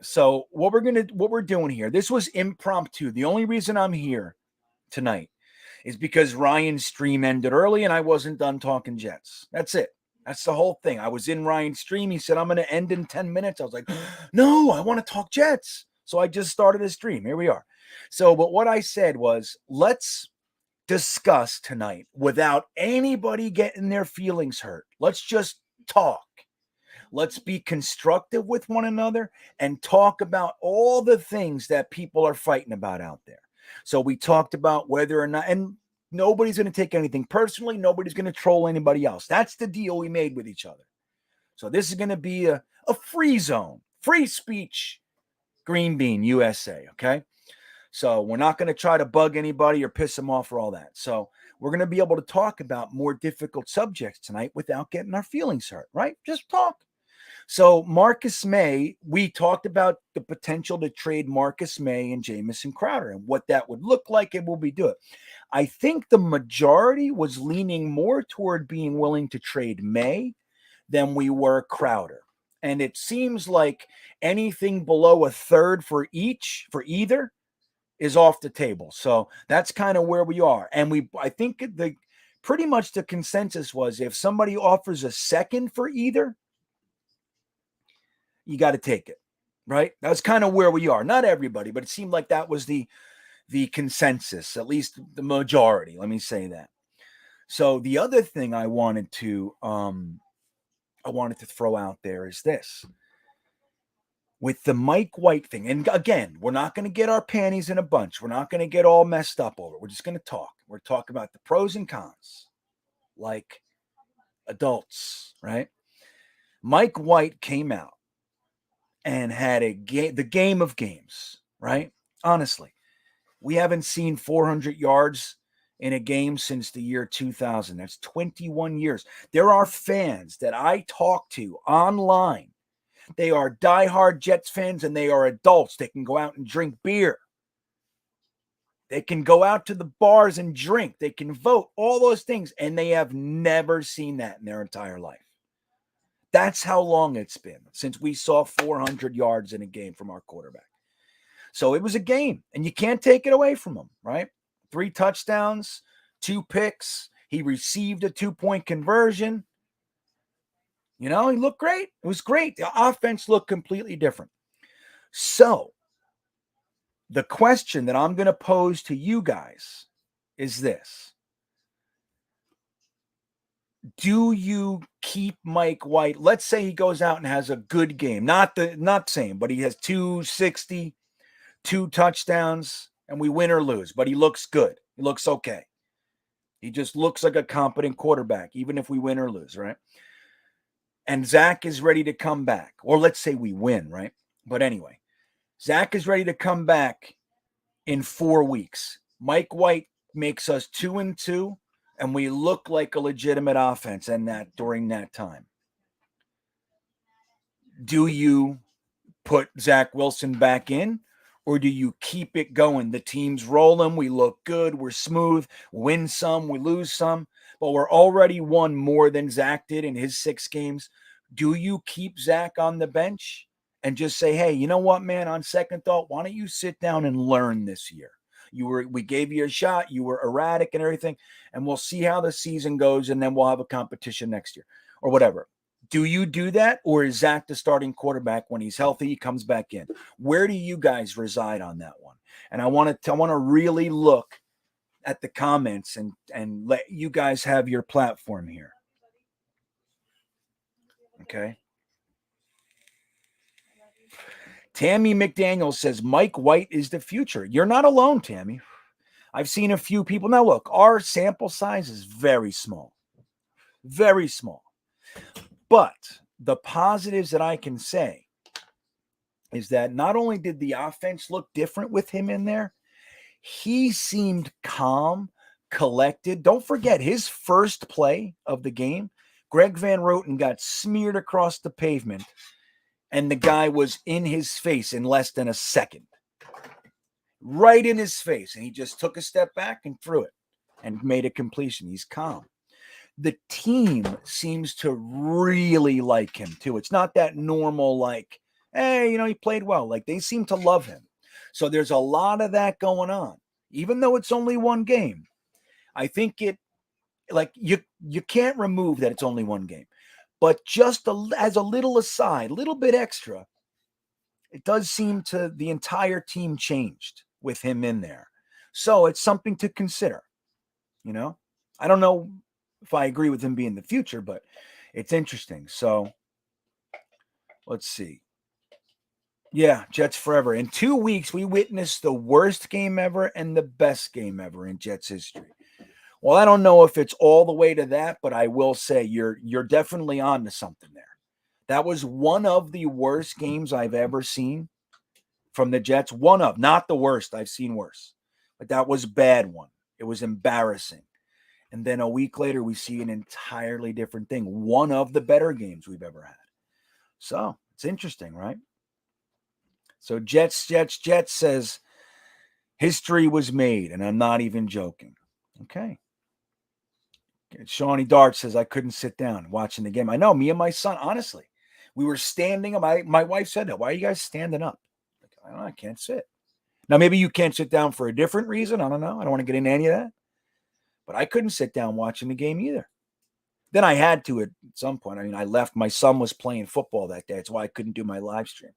So what we're doing here, this was impromptu. The only reason I'm here tonight is because Ryan's stream ended early and I wasn't done talking Jets. That's it. That's the whole thing. I was in Ryan's stream. He said, I'm going to end in 10 minutes. I was like, no, I want to talk Jets. So I just started a stream. Here we are. So, but what I said was, let's discuss tonight without anybody getting their feelings hurt. Let's just talk. Let's be constructive with one another and talk about all the things that people are fighting about out there. So we talked about whether or not, and nobody's going to take anything personally. Nobody's going to troll anybody else. That's the deal we made with each other. So this is going to be a free zone, free speech, GreenBean USA, okay? So we're not going to try to bug anybody or piss them off or all that. So we're going to be able to talk about more difficult subjects tonight without getting our feelings hurt, right? Just talk. So Marcus May, we talked about the potential to trade Marcus May and Jamison Crowder and what that would look like and will be doing. I think the majority was leaning more toward being willing to trade May than we were Crowder. And it seems like anything below a third for either is off the table. So that's kind of where we are. And I think pretty much the consensus was if somebody offers a second for either, you got to take it, right? That's kind of where we are. Not everybody, but it seemed like that was the consensus, at least the majority. Let me say that. So the other thing I wanted to throw out there is this. With the Mike White thing, and again, we're not going to get our panties in a bunch. We're not going to get all messed up over it. We're just going to talk. We're talking about the pros and cons, like adults, right? Mike White came out and had the game of games, right? Honestly, we haven't seen 400 yards in a game since the year 2000. That's 21 years. There are fans that I talk to online. They are diehard Jets fans and they are adults. They can go out and drink beer. They can go out to the bars and drink. They can vote, all those things. And they have never seen that in their entire life. That's how long it's been since we saw 400 yards in a game from our quarterback. So it was a game, and you can't take it away from him, right? 3 touchdowns, 2 picks. He received a 2-point conversion. He looked great. It was great. The offense looked completely different. So the question that I'm going to pose to you guys is this. Do you keep Mike White? Let's say he goes out and has a good game. Not same, but he has 260, 2 touchdowns, and we win or lose. But he looks good. He looks okay. He just looks like a competent quarterback, even if we win or lose, right? And Zach is ready to come back. Or let's say we win, right? But anyway, Zach is ready to come back in 4 weeks. Mike White makes us 2-2. And we look like a legitimate offense during that time. Do you put Zach Wilson back in, or do you keep it going? The team's rolling. We look good. We're smooth. Win some. We lose some. But we're already won more than Zach did in his 6 games. Do you keep Zach on the bench and just say, hey, you know what, man, on second thought, why don't you sit down and learn this year? We gave you a shot. You were erratic and everything, and we'll see how the season goes, and then we'll have a competition next year or whatever. Do you do that, or is Zach the starting quarterback when he's healthy? He comes back in. Where do you guys reside on that one? And I want to really look at the comments and let you guys have your platform here. Okay. Tammy McDaniel says Mike White is the future. You're not alone, Tammy. I've seen a few people. Now, look, our sample size is very small. Very small. But the positives that I can say is that not only did the offense look different with him in there, he seemed calm, collected. Don't forget his first play of the game, Greg Van Roten got smeared across the pavement. And the guy was in his face in less than a second. Right in his face. And he just took a step back and threw it and made a completion. He's calm. The team seems to really like him, too. It's not that normal, like, hey, he played well. Like, they seem to love him. So there's a lot of that going on. Even though it's only 1 game. I think you can't remove that it's only 1 game. But just as a little aside, a little bit extra, it does seem to the entire team changed with him in there. So it's something to consider. I don't know if I agree with him being the future, but it's interesting. So let's see. Yeah, Jets forever. In 2 weeks, we witnessed the worst game ever and the best game ever in Jets history. Well, I don't know if it's all the way to that, but I will say you're definitely on to something there. That was one of the worst games I've ever seen from the Jets. One of, not the worst. I've seen worse. But that was a bad one. It was embarrassing. And then a week later, we see an entirely different thing. One of the better games we've ever had. So it's interesting, right? So Jets says history was made, and I'm not even joking. Okay. Shawnee Dart says I couldn't sit down watching the game. I know, me and my son, honestly, we were standing up. My wife said that. Why are you guys standing up? Like, I don't know, I can't sit. Now, maybe you can't sit down for a different reason. I don't know. I don't want to get into any of that. But I couldn't sit down watching the game either. Then I had to at some point. I mean, I left. My son was playing football that day. That's why I couldn't do my live stream.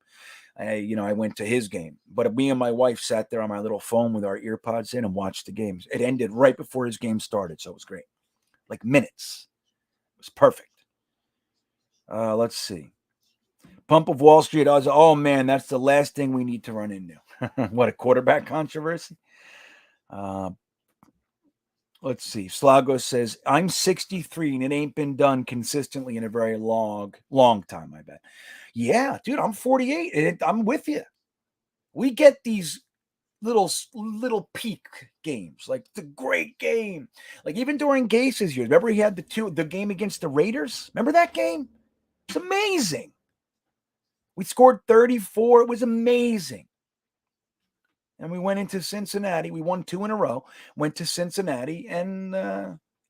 I went to his game. But me and my wife sat there on my little phone with our ear pods in and watched the games. It ended right before his game started, so it was great. Like minutes. It was perfect. Let's see. Pump of Wall Street. Oh, man, that's the last thing we need to run into. What, a quarterback controversy? Let's see. Slago says, I'm 63 and it ain't been done consistently in a very long time, I bet. Yeah, dude, I'm 48 and I'm with you. We get these little peak games, like the great game. Like even during Gase's years, remember he had the game against the Raiders? Remember that game? It's amazing. We scored 34. It was amazing. And we went into Cincinnati. We won 2 in a row. Went to Cincinnati, and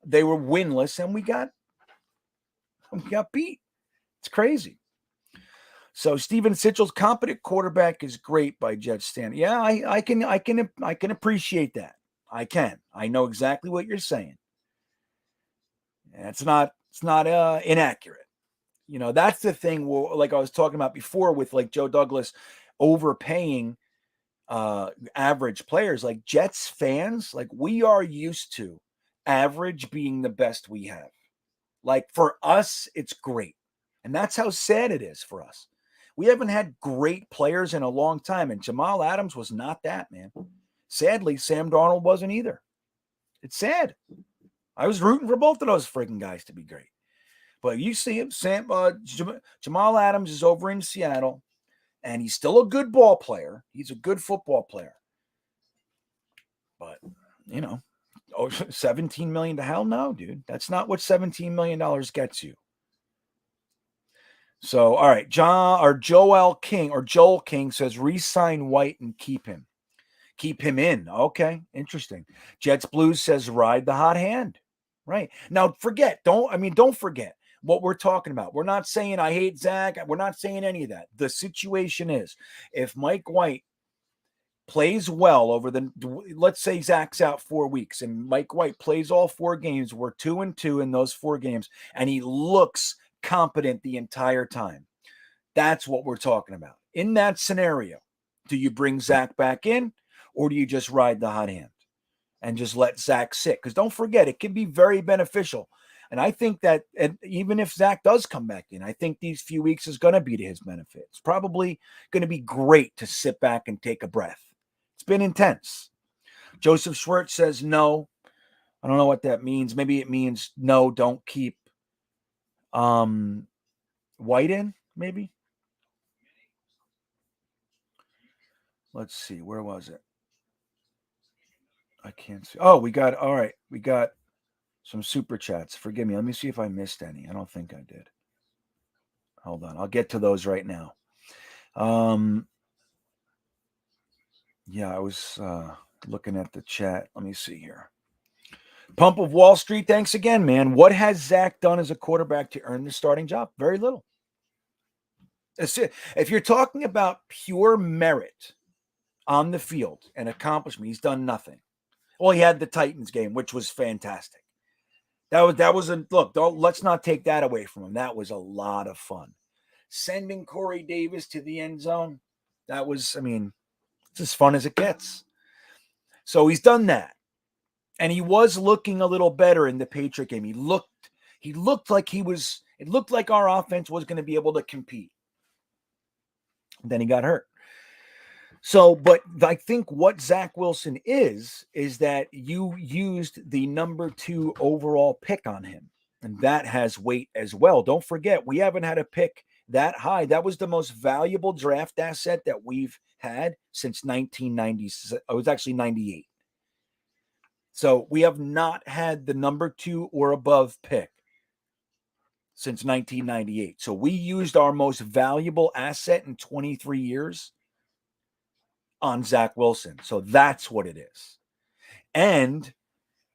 they were winless, and we got beat. It's crazy. So Steven Sitchel's competent quarterback is great by Jetsfan. Yeah, I can appreciate that. I can. I know exactly what you're saying. And it's not inaccurate. You know, that's the thing. Like I was talking about before with like Joe Douglas overpaying average players. Like Jets fans, like we are used to average being the best we have. Like for us, it's great. And that's how sad it is for us. We haven't had great players in a long time. And Jamal Adams was not that, man. Sadly, Sam Darnold wasn't either. It's sad. I was rooting for both of those freaking guys to be great. But you see him, Jamal Adams is over in Seattle. And he's still a good ball player. He's a good football player. But, you know, $17 million to hell no, dude. That's not what $17 million gets you. So, all right. Joel King says re-sign White and keep him. Keep him in. Okay, interesting. Jets Blues says ride the hot hand. Right. Now, don't forget what we're talking about. We're not saying I hate Zach. We're not saying any of that. The situation is if Mike White plays well let's say Zach's out 4 weeks and Mike White plays all 4 games. We're 2-2 in those 4 games and he looks competent the entire time. That's what we're talking about. In that scenario, do you bring Zach back in or do you just ride the hot hand and just let Zach sit? Because don't forget, it can be very beneficial. And I think that even if Zach does come back in, I think these few weeks is going to be to his benefit. It's probably going to be great to sit back and take a breath. It's been intense. Joseph Schwartz says no. I don't know what that means. Maybe it means no, don't keep White in, maybe. Let's see. Where was it? I can't see. Oh, we got some super chats. Forgive me. Let me see if I missed any. I don't think I did. Hold on. I'll get to those right now. Yeah, I was looking at the chat. Let me see here. Pump of Wall Street. Thanks again, man. What has Zach done as a quarterback to earn the starting job? Very little. If you're talking about pure merit on the field and accomplishment, he's done nothing. Well, he had the Titans game, which was fantastic. Let's not take that away from him. That was a lot of fun. Sending Corey Davis to the end zone, it's as fun as it gets. So he's done that. And he was looking a little better in the Patriot game. He looked like it looked like our offense was going to be able to compete. And then he got hurt. So, but I think what Zach Wilson is that you used the number 2 overall pick on him. And that has weight as well. Don't forget, we haven't had a pick that high. That was the most valuable draft asset that we've had since 1990. It was actually 98. So we have not had the number 2 or above pick since 1998. So we used our most valuable asset in 23 years on Zach Wilson. So that's what it is. And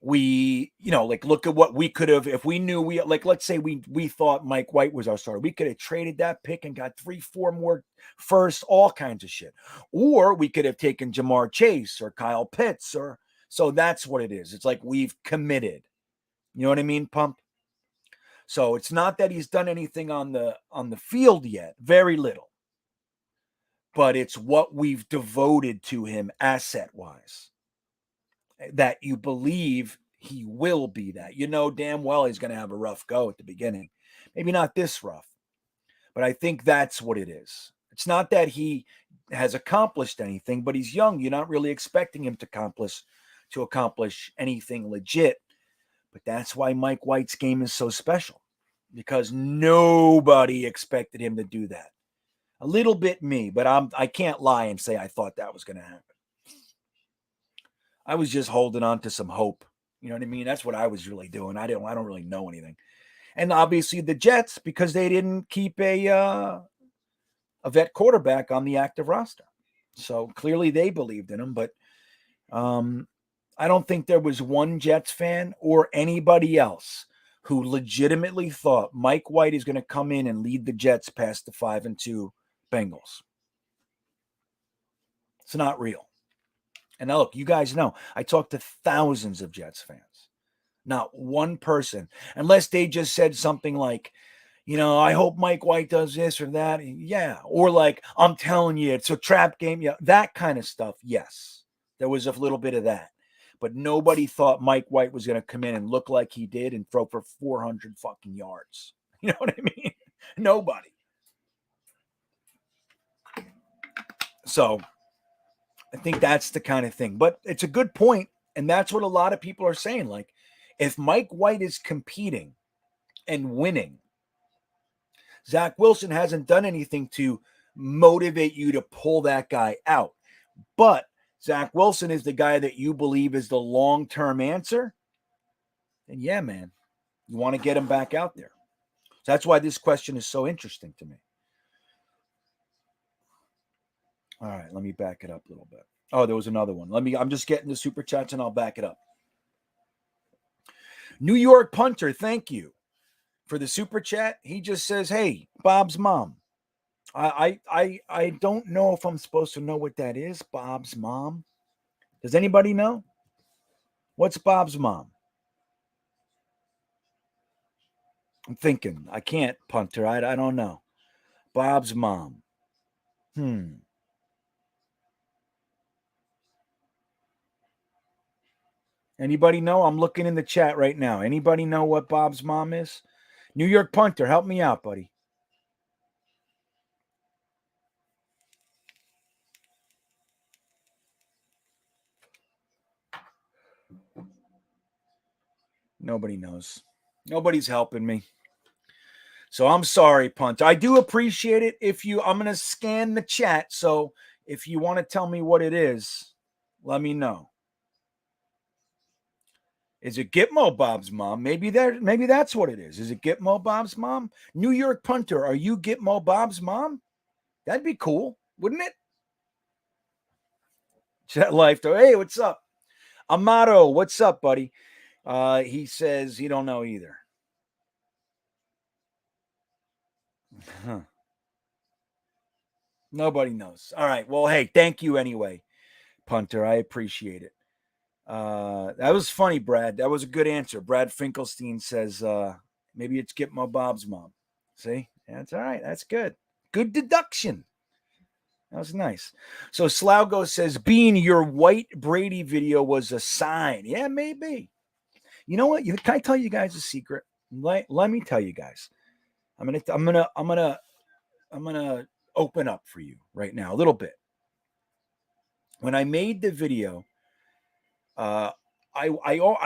we, like, look at what we could have, if we knew let's say we thought Mike White was our starter. We could have traded that pick and got 3-4 more first, all kinds of shit. Or we could have taken Jamar Chase or Kyle Pitts so that's what it is. It's like we've committed. You know what I mean, Pump? So it's not that he's done anything on the field yet, very little. But it's what we've devoted to him asset-wise that you believe he will be that. You know damn well he's going to have a rough go at the beginning. Maybe not this rough, but I think that's what it is. It's not that he has accomplished anything, but he's young. You're not really expecting him to accomplish anything legit. But that's why Mike White's game is so special, because nobody expected him to do that. A little bit me, but I can't lie and say I thought that was going to happen. I was just holding on to some hope. You know what I mean? That's what I was really doing. I don't really know anything. And obviously the Jets, because they didn't keep a vet quarterback on the active roster. So clearly they believed in him, but I don't think there was one Jets fan or anybody else who legitimately thought Mike White is going to come in and lead the Jets past the 5-2 Bengals. It's not real. And now, look, you guys know, I talked to thousands of Jets fans. Not one person, unless they just said something like, I hope Mike White does this or that. Yeah. Or like, I'm telling you, it's a trap game. Yeah. That kind of stuff. Yes. There was a little bit of that. But nobody thought Mike White was going to come in and look like he did and throw for 400 fucking yards. You know what I mean? Nobody. So I think that's the kind of thing. But it's a good point, and that's what a lot of people are saying. Like, if Mike White is competing and winning, Zach Wilson hasn't done anything to motivate you to pull that guy out. But Zach Wilson is the guy that you believe is the long-term answer, then yeah, man, you want to get him back out there. So that's why this question is so interesting to me. All right, let me back it up a little bit. Oh, there was another one. I'm just getting the super chats and I'll back it up. New York Punter, thank you for the super chat. He just says, "Hey, Bob's mom." I don't know if I'm supposed to know what that is. Bob's mom. Does anybody know? What's Bob's mom? I'm thinking. I can't, Punter. I don't know. Bob's mom. Anybody know? I'm looking in the chat right now. Anybody know what Bob's mom is? New York Punter, help me out, buddy. Nobody knows. Nobody's helping me. So I'm sorry, Punter. I do appreciate it. I'm going to scan the chat. So if you want to tell me what it is, let me know. Is it Gitmo Bob's mom? Maybe that's what it is. Is it Gitmo Bob's mom? New York Punter, are you Gitmo Bob's mom? That'd be cool, wouldn't it? Chat Life. Hey, what's up? Amato, what's up, buddy? He says he don't know either. Huh. Nobody knows. All right. Well, hey, thank you anyway, Punter. I appreciate it. That was funny, Brad. That was a good answer. Brad Finkelstein says maybe it's Gitmo Bob's mom. See? That's all right. That's good. Good deduction. That was nice. So Slaugo says, Bean, your White Brady video was a sign. Yeah, maybe. You know what? Can I tell you guys a secret? Let me tell you guys. I'm gonna open up for you right now a little bit. When I made the video, I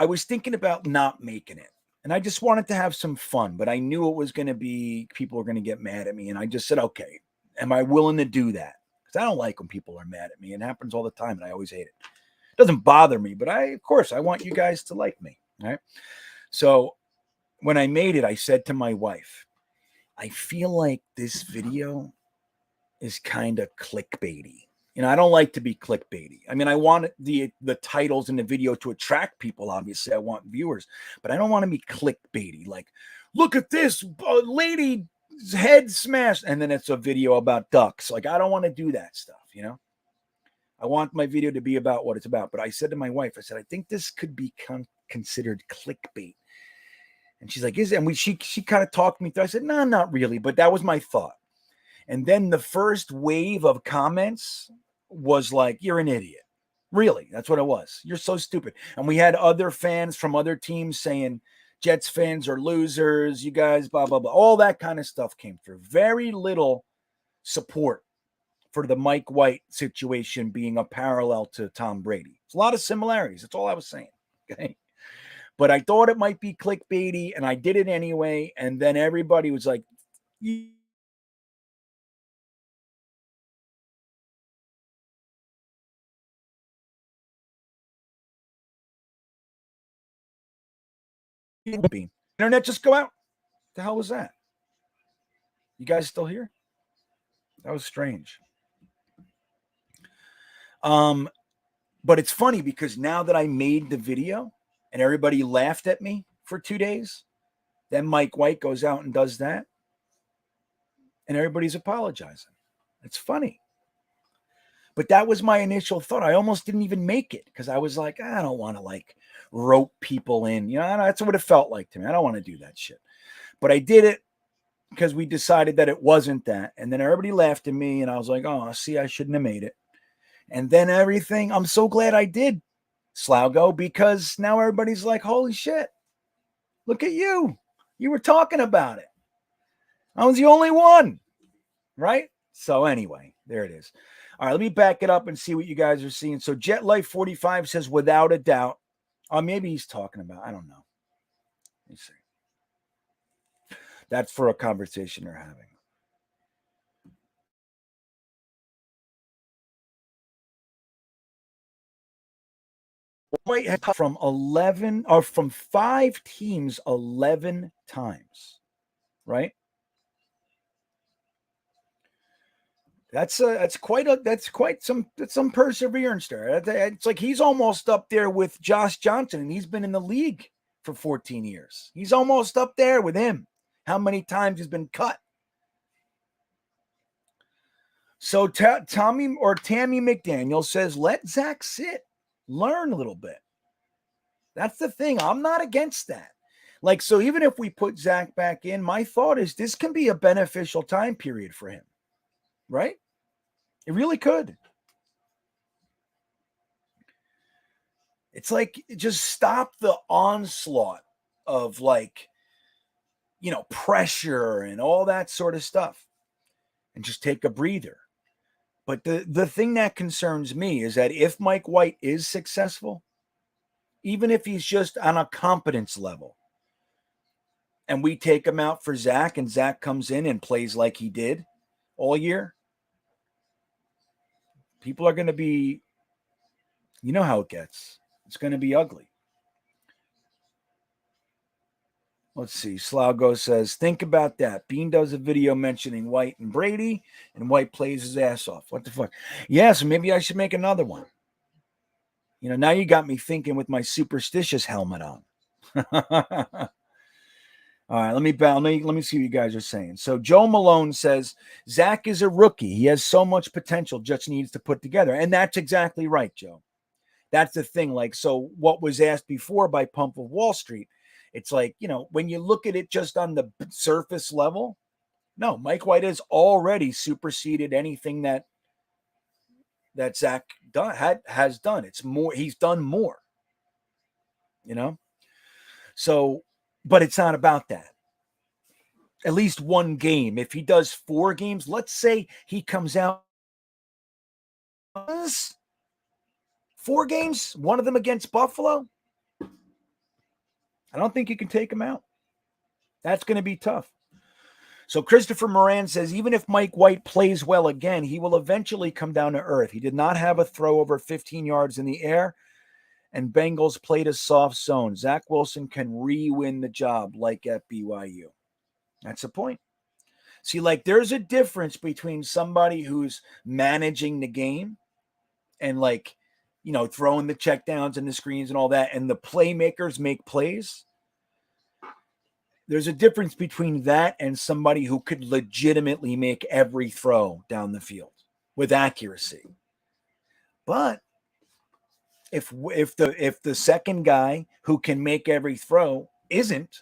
was thinking about not making it, and I just wanted to have some fun, but I knew it was going to be people were going to get mad at me, and I just said, okay, am I willing to do that? Because I don't like when people are mad at me. It happens all the time, and I always hate it. Doesn't bother me, but of course, I want you guys to like me. All right. So when I made it, I said to my wife, I feel like this video is kind of clickbaity. I don't like to be clickbaity. I mean, I want the titles in the video to attract people. Obviously, I want viewers, but I don't want to be clickbaity. Like, look at this lady's head smashed, and then it's a video about ducks. Like, I don't want to do that stuff. I want my video to be about what it's about. But I said to my wife, I said, I think this could be considered clickbait. And she's like, is it? And she kind of talked me through. I said, no, not really. But that was my thought. And then the first wave of comments was like, you're an idiot. Really, that's what it was. You're so stupid. And we had other fans from other teams saying, Jets fans are losers. You guys, blah, blah, blah. All that kind of stuff came through. Very little support for the Mike White situation being a parallel to Tom Brady. It's a lot of similarities. That's all I was saying. Okay. But I thought it might be clickbaity, and I did it anyway. And then everybody was like, internet just go out. The hell was that? You guys still here? That was strange. But it's funny because now that I made the video and everybody laughed at me for 2 days, then Mike White goes out and does that, and everybody's apologizing. It's funny. But that was my initial thought. I almost didn't even make it because I was like, I don't want to rope people in. That's what it felt like to me. I don't want to do that shit. But I did it because we decided that it wasn't that. And then everybody laughed at me, and I was like, oh, see, I shouldn't have made it. And then everything, I'm so glad I did, Slaugo, because now everybody's like, holy shit, look at you. You were talking about it. I was the only one, right? So anyway, there it is. All right, let me back it up and see what you guys are seeing. So Jet Life 45 says, without a doubt. Or maybe he's talking about, I don't know. Let me see. That's for a conversation they're having. White has from 5 teams 11 times, right? That's quite some perseverance there. It's like he's almost up there with Josh Johnson, and he's been in the league for 14 years. He's almost up there with him. How many times he's been cut? So Tammy McDaniel says, let Zach sit, learn a little bit. That's the thing. I'm not against that. So even if we put Zach back in, my thought is this can be a beneficial time period for him, right? It really could. It's like, just stop the onslaught of pressure and all that sort of stuff and just take a breather. But the thing that concerns me is that if Mike White is successful, even if he's just on a competence level, and we take him out for Zach, and Zach comes in and plays like he did all year, people are going to be, you know how it gets. It's going to be ugly. Let's see. Slaugo says, think about that. Bean does a video mentioning White and Brady, and White plays his ass off. What the fuck? Yeah, so maybe I should make another one. Now you got me thinking with my superstitious helmet on. All right, let me see what you guys are saying. So Joe Malone says, Zach is a rookie. He has so much potential, just needs to put together. And that's exactly right, Joe. That's the thing. So what was asked before by Pump of Wall Street, it's like, when you look at it just on the surface level, no, Mike White has already superseded anything that Zach has done. It's more, he's done more, So, but it's not about that. At least one game. If he does 4 games, let's say he comes out 4 games, one of them against Buffalo, I don't think you can take him out. That's going to be tough. So Christopher Moran says, even if Mike White plays well again, he will eventually come down to earth. He did not have a throw over 15 yards in the air and Bengals played a soft zone, Zach Wilson can re-win the job like at BYU. That's the point. See, like there's a difference between somebody who's managing the game and like, throwing the checkdowns and the screens and all that, and the playmakers make plays. There's a difference between that and somebody who could legitimately make every throw down the field with accuracy. But if the second guy who can make every throw isn't,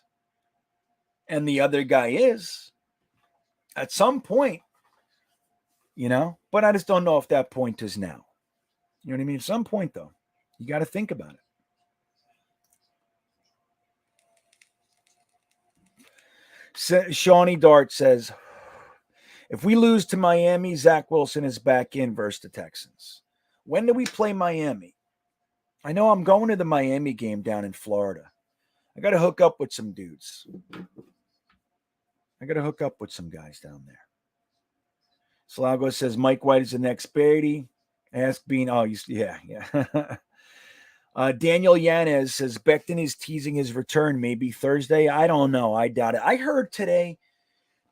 and the other guy is, at some point, but I just don't know if that point is now. You know what I mean? At some point, though, you got to think about it. Shawnee Dart says, if we lose to Miami, Zach Wilson is back in versus the Texans. When do we play Miami? I know I'm going to the Miami game down in Florida. I got to hook up with some dudes. I got to hook up with some guys down there. Slago says, Mike White is the next Beatty. Ask Bean. Oh, yeah. Daniel Yanez says, Becton is teasing his return, maybe Thursday. I don't know. I doubt it. I heard today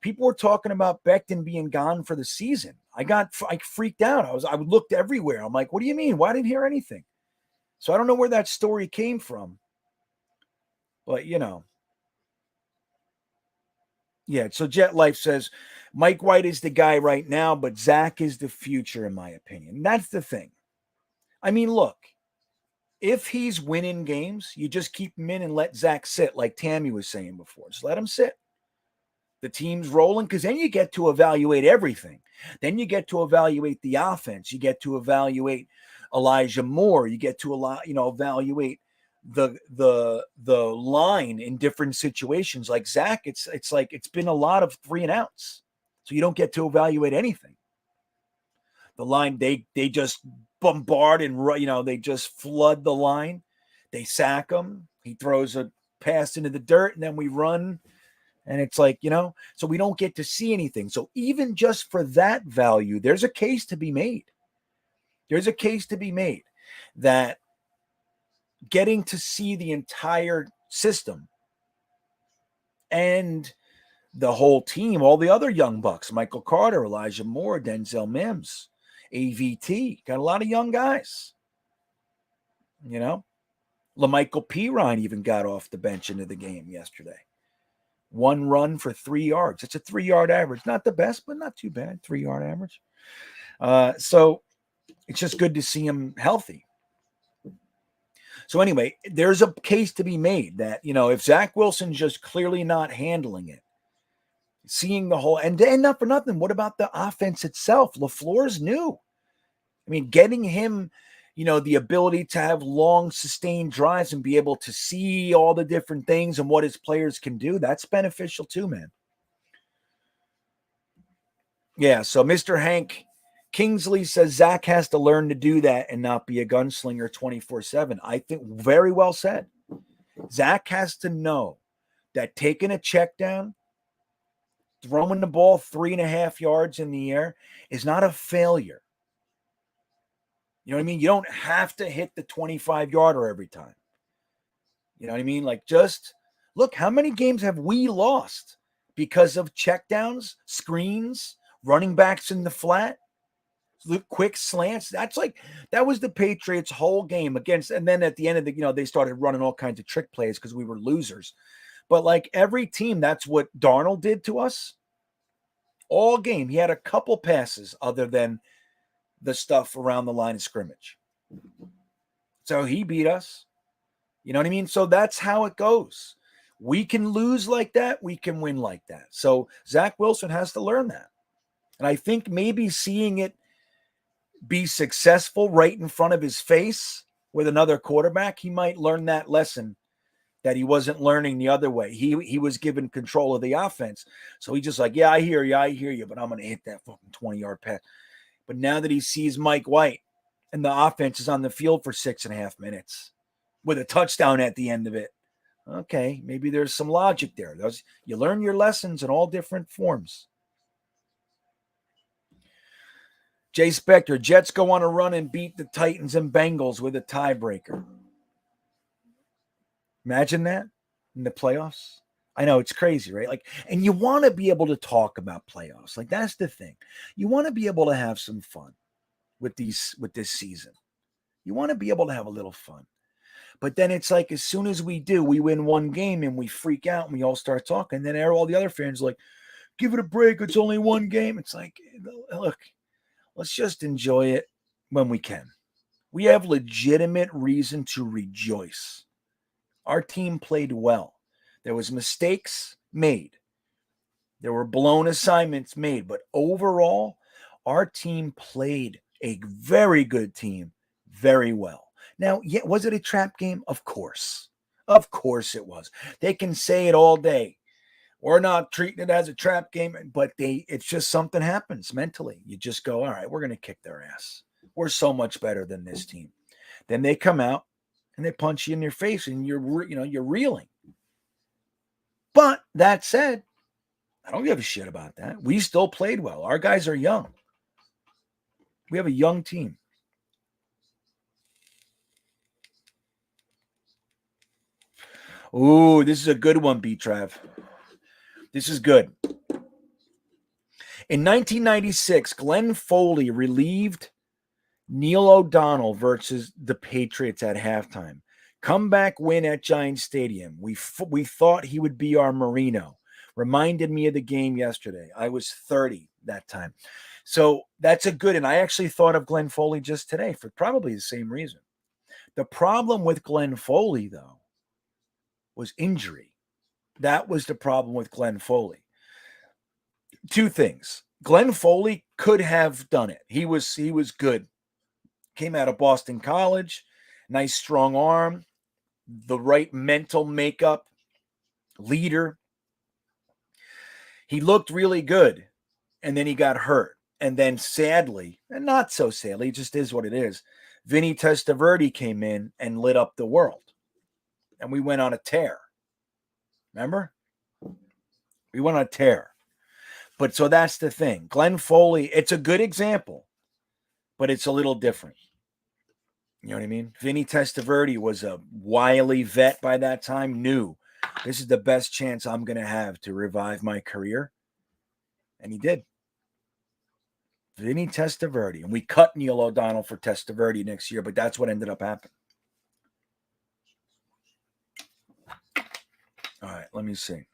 people were talking about Becton being gone for the season. I freaked out. I looked everywhere. I'm like, what do you mean? Why didn't hear anything? So I don't know where that story came from. But, Yeah, so Jet Life says, Mike White is the guy right now, but Zach is the future, in my opinion. That's the thing. I mean, look, if he's winning games, you just keep him in and let Zach sit, like Tammy was saying before. Just let him sit. The team's rolling, because then you get to evaluate everything. Then you get to evaluate the offense. You get to evaluate Elijah Moore. You get to evaluate the line in different situations. Like Zach, it's like it's been a lot of 3 and outs, so you don't get to evaluate anything. The line, they just bombard and they just flood the line. They sack him. He throws a pass into the dirt, and then we run. And it's like, so we don't get to see anything. So even just for that value, there's a case to be made. There's a case to be made that getting to see the entire system and the whole team, all the other young bucks, Michael Carter, Elijah Moore, Denzel Mims, AVT, got a lot of young guys. LaMichael Pirine even got off the bench into the game yesterday. 1 run for 3 yards. It's a 3-yard average. Not the best, but not too bad. 3-yard average. So it's just good to see him healthy. So anyway, there's a case to be made that, if Zach Wilson's just clearly not handling it, seeing the whole, and not for nothing, what about the offense itself? LaFleur's new. I mean, getting him, the ability to have long sustained drives and be able to see all the different things and what his players can do, that's beneficial too, man. Yeah, so Mr. Hank Kingsley says Zach has to learn to do that and not be a gunslinger 24/7. I think very well said. Zach has to know that taking a check down, throwing the ball 3.5 yards in the air is not a failure. You know what I mean? You don't have to hit the 25-yarder every time. You know what I mean? Like, just look, how many games have we lost because of checkdowns, screens, running backs in the flat, quick slants? That was the Patriots' whole game against. And then at the end of the, they started running all kinds of trick plays because we were losers. But like every team, that's what Darnold did to us all game. He had a couple passes other than the stuff around the line of scrimmage. So he beat us. You know what I mean? So that's how it goes. We can lose like that. We can win like that. So Zach Wilson has to learn that. And I think maybe seeing it be successful right in front of his face with another quarterback, he might learn that lesson that he wasn't learning the other way. He was given control of the offense. So he just like, yeah, I hear you, but I'm going to hit that fucking 20-yard pass. But now that he sees Mike White and the offense is on the field for 6.5 minutes with a touchdown at the end of it, okay, maybe there's some logic there. You learn your lessons in all different forms. Jay Spector, Jets go on a run and beat the Titans and Bengals with a tiebreaker. Imagine that in the playoffs. I know it's crazy, right? Like, and you want to be able to talk about playoffs. Like, that's the thing. You want to be able to have some fun with this season. You want to be able to have a little fun. But then it's like as soon as we do, we win one game and we freak out and we all start talking. Then all the other fans are like, give it a break. It's only one game. It's like, look, let's just enjoy it when we can. We have legitimate reason to rejoice. Our team played well. There was mistakes made. There were blown assignments made. But overall, our team played a very good team very well. Now, yeah, was it a trap game? Of course. Of course it was. They can say it all day. We're not treating it as a trap game, but it's just something happens mentally. You just go, all right, we're going to kick their ass. We're so much better than this team. Then they come out and they punch you in your face and you're reeling. But that said, I don't give a shit about that. We still played well. Our guys are young. We have a young team. Ooh, this is a good one, B-Trav. This is good. In 1996, Glenn Foley relieved Neil O'Donnell versus the Patriots at halftime. Comeback win at Giant Stadium. We thought he would be our Marino. Reminded me of the game yesterday. I was 30 that time. So that's a good, and I actually thought of Glenn Foley just today for probably the same reason. The problem with Glenn Foley, though, was injury. That was the problem with Glenn Foley. Two things. Glenn Foley could have done it. He was good. Came out of Boston College, nice strong arm, the right mental makeup, leader. He looked really good, and then he got hurt. And then sadly, and not so sadly, it just is what it is, Vinny Testaverde came in and lit up the world. And we went on a tear. Remember? We went on a tear. But so that's the thing. Glenn Foley, it's a good example, but it's a little different. You know what I mean? Vinny Testaverde was a wily vet by that time, knew this is the best chance I'm going to have to revive my career. And he did. Vinny Testaverde. And we cut Neil O'Donnell for Testaverde next year, but that's what ended up happening. All right, let me see.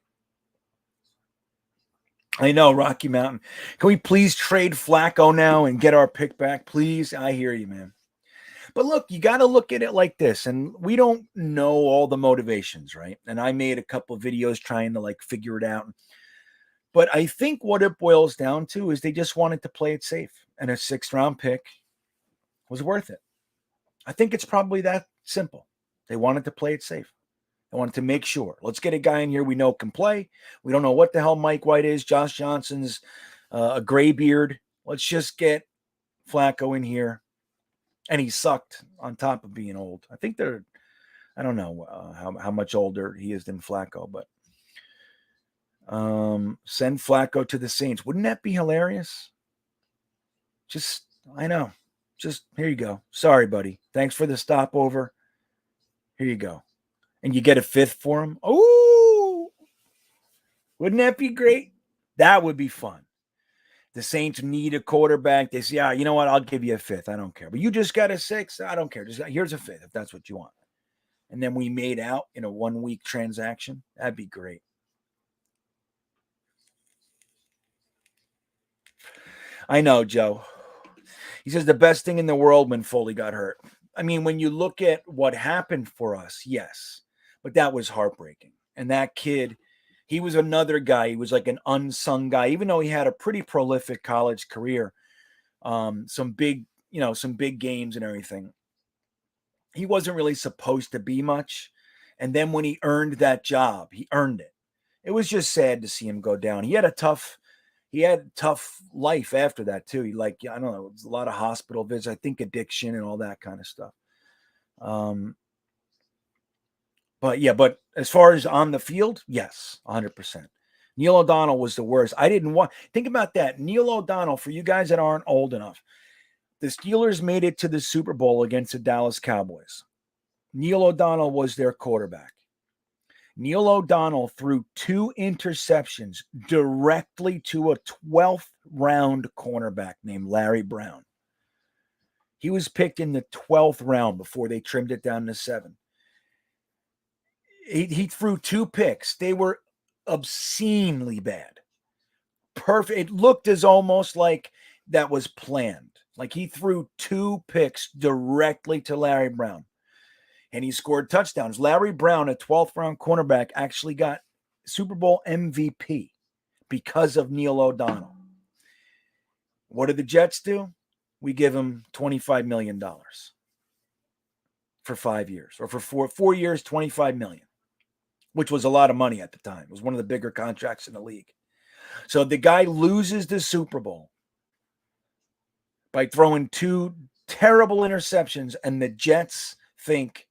I know, Rocky Mountain. Can we please trade Flacco now and get our pick back, please? I hear you, man. But look, you got to look at it like this. And we don't know all the motivations, right? And I made a couple of videos trying to figure it out. But I think what it boils down to is they just wanted to play it safe. And a 6th-round pick was worth it. I think it's probably that simple. They wanted to play it safe. They wanted to make sure. Let's get a guy in here we know can play. We don't know what the hell Mike White is. Josh Johnson's a gray beard. Let's just get Flacco in here. And he sucked on top of being old. I think I don't know how much older he is than Flacco, but send Flacco to the Saints. Wouldn't that be hilarious? I know. Just, here you go. Sorry, buddy. Thanks for the stopover. Here you go. And you get a 5th for him. Oh, wouldn't that be great? That would be fun. The Saints need a quarterback. They say, you know what? I'll give you a 5th. I don't care. But you just got a 6th. I don't care. Here's a 5th if that's what you want. And then we made out in a 1-week transaction. That'd be great. I know, Joe. He says the best thing in the world when Foley got hurt. I mean, when you look at what happened for us, yes. But that was heartbreaking. And that kid, he was another guy. He was like an unsung guy, even though he had a pretty prolific college career. Some big games and everything. He wasn't really supposed to be much. And then when he earned that job, he earned it. It was just sad to see him go down. He had a tough life after that too. I don't know, it was a lot of hospital visits, I think addiction and all that kind of stuff. But as far as on the field, yes, 100%. Neil O'Donnell was the worst. Think about that. Neil O'Donnell, for you guys that aren't old enough, the Steelers made it to the Super Bowl against the Dallas Cowboys. Neil O'Donnell was their quarterback. Neil O'Donnell threw 2 interceptions directly to a 12th round cornerback named Larry Brown. He was picked in the 12th round before they trimmed it down to 7. He threw 2 picks. They were obscenely bad. Perfect. It looked as almost like that was planned. Like he threw 2 picks directly to Larry Brown. And he scored touchdowns. Larry Brown, a 12th round cornerback, actually got Super Bowl MVP because of Neil O'Donnell. What did the Jets do? We give him $25 million for 5 years, or for 4 years, $25 million, which was a lot of money at the time. It was one of the bigger contracts in the league. So the guy loses the Super Bowl by throwing 2 terrible interceptions, and the Jets think,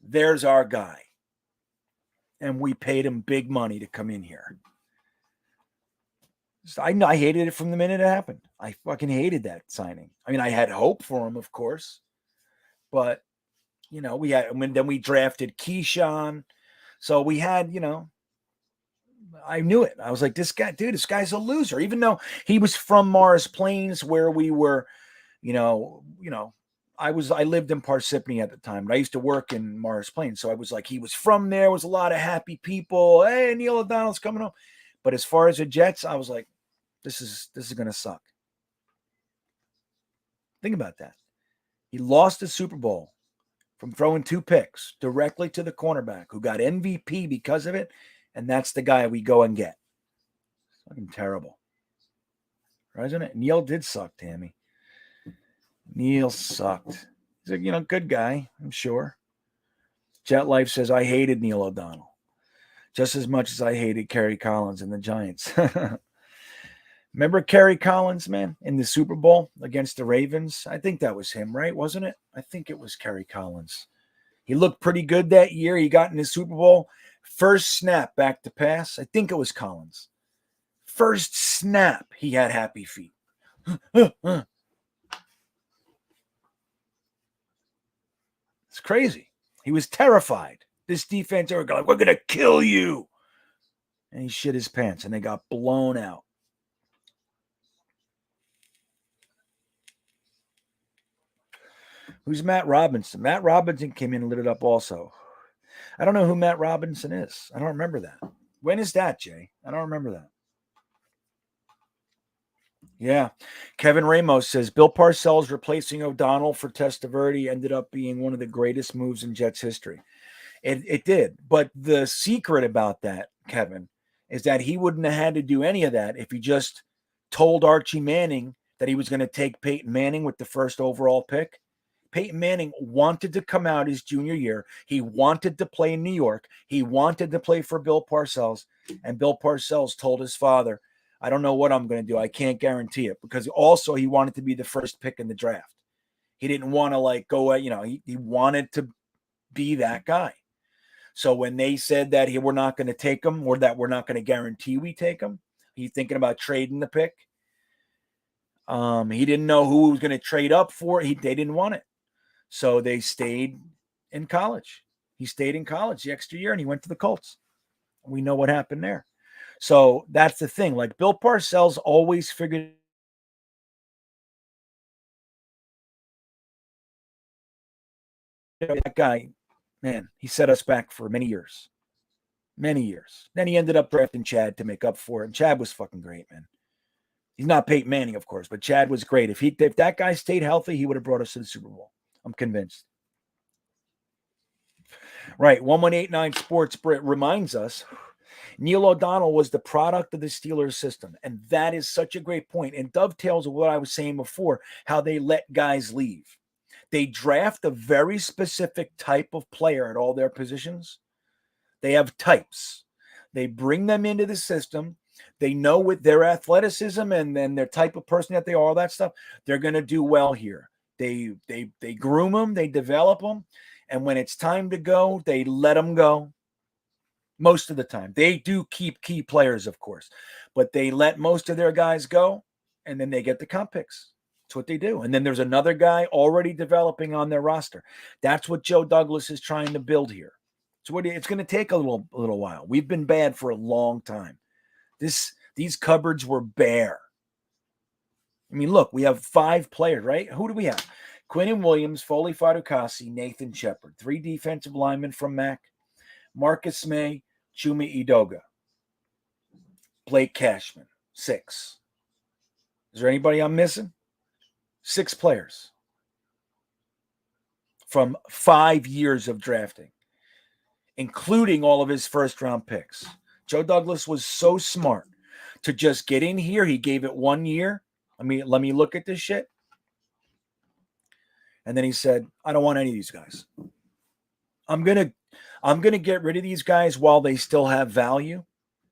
there's our guy. And we paid him big money to come in here. So I hated it from the minute it happened. I fucking hated that signing. I mean, I had hope for him, of course. But, then we drafted Keyshawn. So we had, I knew it. I was like, this guy's a loser. Even though he was from Morris Plains, where we were, I lived in Parsippany at the time, but I used to work in Morris Plains. So I was like, he was from there. Was a lot of happy people. Hey, Neil O'Donnell's coming home. But as far as the Jets, I was like, this is going to suck. Think about that. He lost the Super Bowl from throwing 2 picks directly to the cornerback who got MVP because of it. And that's the guy we go and get. Fucking terrible. Right, isn't it? Neil did suck, Tammy. Neil sucked. He's a good guy, I'm sure. Jet Life says, I hated Neil O'Donnell just as much as I hated Kerry Collins and the Giants. Remember Kerry Collins, man, in the Super Bowl against the Ravens? I think that was him, right? Wasn't it? I think it was Kerry Collins. He looked pretty good that year. He got in the Super Bowl. First snap back to pass. I think it was Collins. First snap, he had happy feet. It's crazy. He was terrified. This defense, they were like, we're going to kill you. And he shit his pants, and they got blown out. Who's Matt Robinson? Matt Robinson came in and lit it up also. I don't know who Matt Robinson is. I don't remember that. When is that, Jay? I don't remember that. Yeah. Kevin Ramos says, Bill Parcells replacing O'Donnell for Testaverde ended up being one of the greatest moves in Jets history. It did. But the secret about that, Kevin, is that he wouldn't have had to do any of that if he just told Archie Manning that he was going to take Peyton Manning with the first overall pick. Peyton Manning wanted to come out his junior year. He wanted to play in New York. He wanted to play for Bill Parcells. And Bill Parcells told his father, I don't know what I'm going to do. I can't guarantee it. Because also he wanted to be the first pick in the draft. He didn't want to go, he wanted to be that guy. So when they said that we're not going to take him, or that we're not going to guarantee we take him, he's thinking about trading the pick. He didn't know who was going to trade up for it. They didn't want it. So they stayed in college. He stayed in college the extra year, and he went to the Colts. We know what happened there. So that's the thing. Like Bill Parcells always figured that guy, man, he set us back for many years. Many years. Then he ended up drafting Chad to make up for it. And Chad was fucking great, man. He's not Peyton Manning, of course, but Chad was great. If that guy stayed healthy, he would have brought us to the Super Bowl. I'm convinced. Right. 1189 Sports reminds us Neil O'Donnell was the product of the Steelers system. And that is such a great point. And dovetails with what I was saying before, how they let guys leave. They draft a very specific type of player at all their positions. They have types. They bring them into the system. They know with their athleticism and then their type of person that they are, all that stuff, they're going to do well here. They groom them, they develop them, and when it's time to go, they let them go. Most of the time. They do keep key players, of course, but they let most of their guys go, and then they get the comp picks. That's what they do. And then there's another guy already developing on their roster. That's what Joe Douglas is trying to build here. So it's going to take a little while. We've been bad for a long time. These cupboards were bare. I mean, look, we have 5 players, right? Who do we have? Quinnen Williams, Foley Fatukasi, Nathan Shepard. 3 defensive linemen from MAC. Marcus May, Chuma Edoga. Blake Cashman, 6. Is there anybody I'm missing? 6 players from 5 years of drafting, including all of his first-round picks. Joe Douglas was so smart to just get in here. He gave it 1 year. Let me look at this shit. And then he said, I don't want any of these guys. I'm gonna get rid of these guys while they still have value,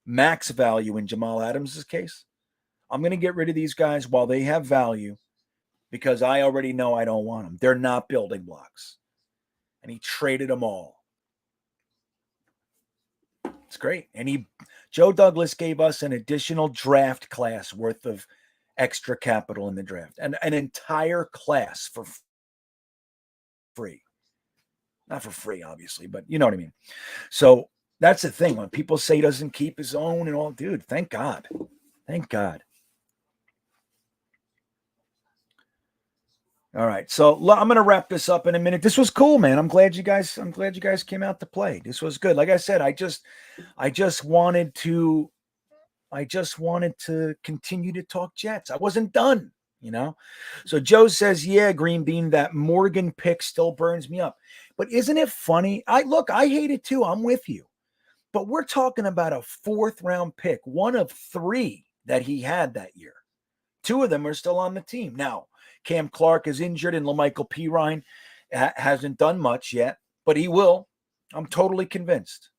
max value in Jamal Adams' case. I'm going to get rid of these guys while they have value because I already know I don't want them. They're not building blocks. And he traded them all. It's great. And Joe Douglas gave us an additional draft class worth of extra capital in the draft. And an entire class for free. Not for free, obviously, but you know what I mean. So that's the thing. When people say he doesn't keep his own and all, dude, thank God. Thank God. All right, so I'm going to wrap this up in a minute. This was cool, man. I'm glad you guys came out to play. This was good. Like I said, I just wanted to continue to talk Jets. I wasn't done, you know. So Joe says, "Yeah, GreenBean, that Morgan pick still burns me up." But isn't it funny? I hate it too. I'm with you. But we're talking about a 4th-round pick, one of 3 that he had that year. 2 of them are still on the team now. Cam Clark is injured and LaMichael Pirine hasn't done much yet, but he will. I'm totally convinced.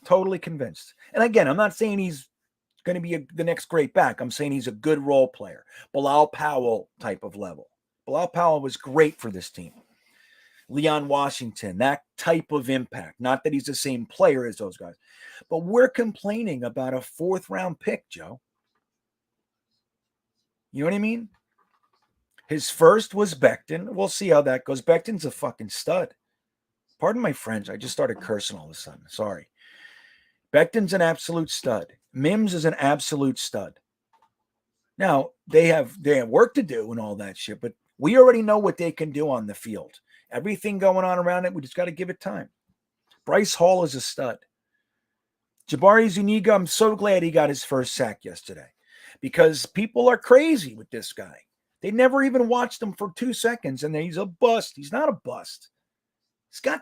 Totally convinced. And again, I'm not saying he's going to be the next great back. I'm saying he's a good role player. Bilal Powell type of level. Bilal Powell was great for this team. Leon Washington, that type of impact. Not that he's the same player as those guys. But we're complaining about a 4th-round pick, Joe. You know what I mean? His first was Becton. We'll see how that goes. Becton's a fucking stud. Pardon my French. I just started cursing all of a sudden. Sorry. Becton's an absolute stud. Mims is an absolute stud. Now, they have work to do and all that shit, but we already know what they can do on the field. Everything going on around it, we just got to give it time. Bryce Hall is a stud. Jabari Zuniga, I'm so glad he got his first sack yesterday because people are crazy with this guy. They never even watched him for 2 seconds, and he's a bust. He's not a bust.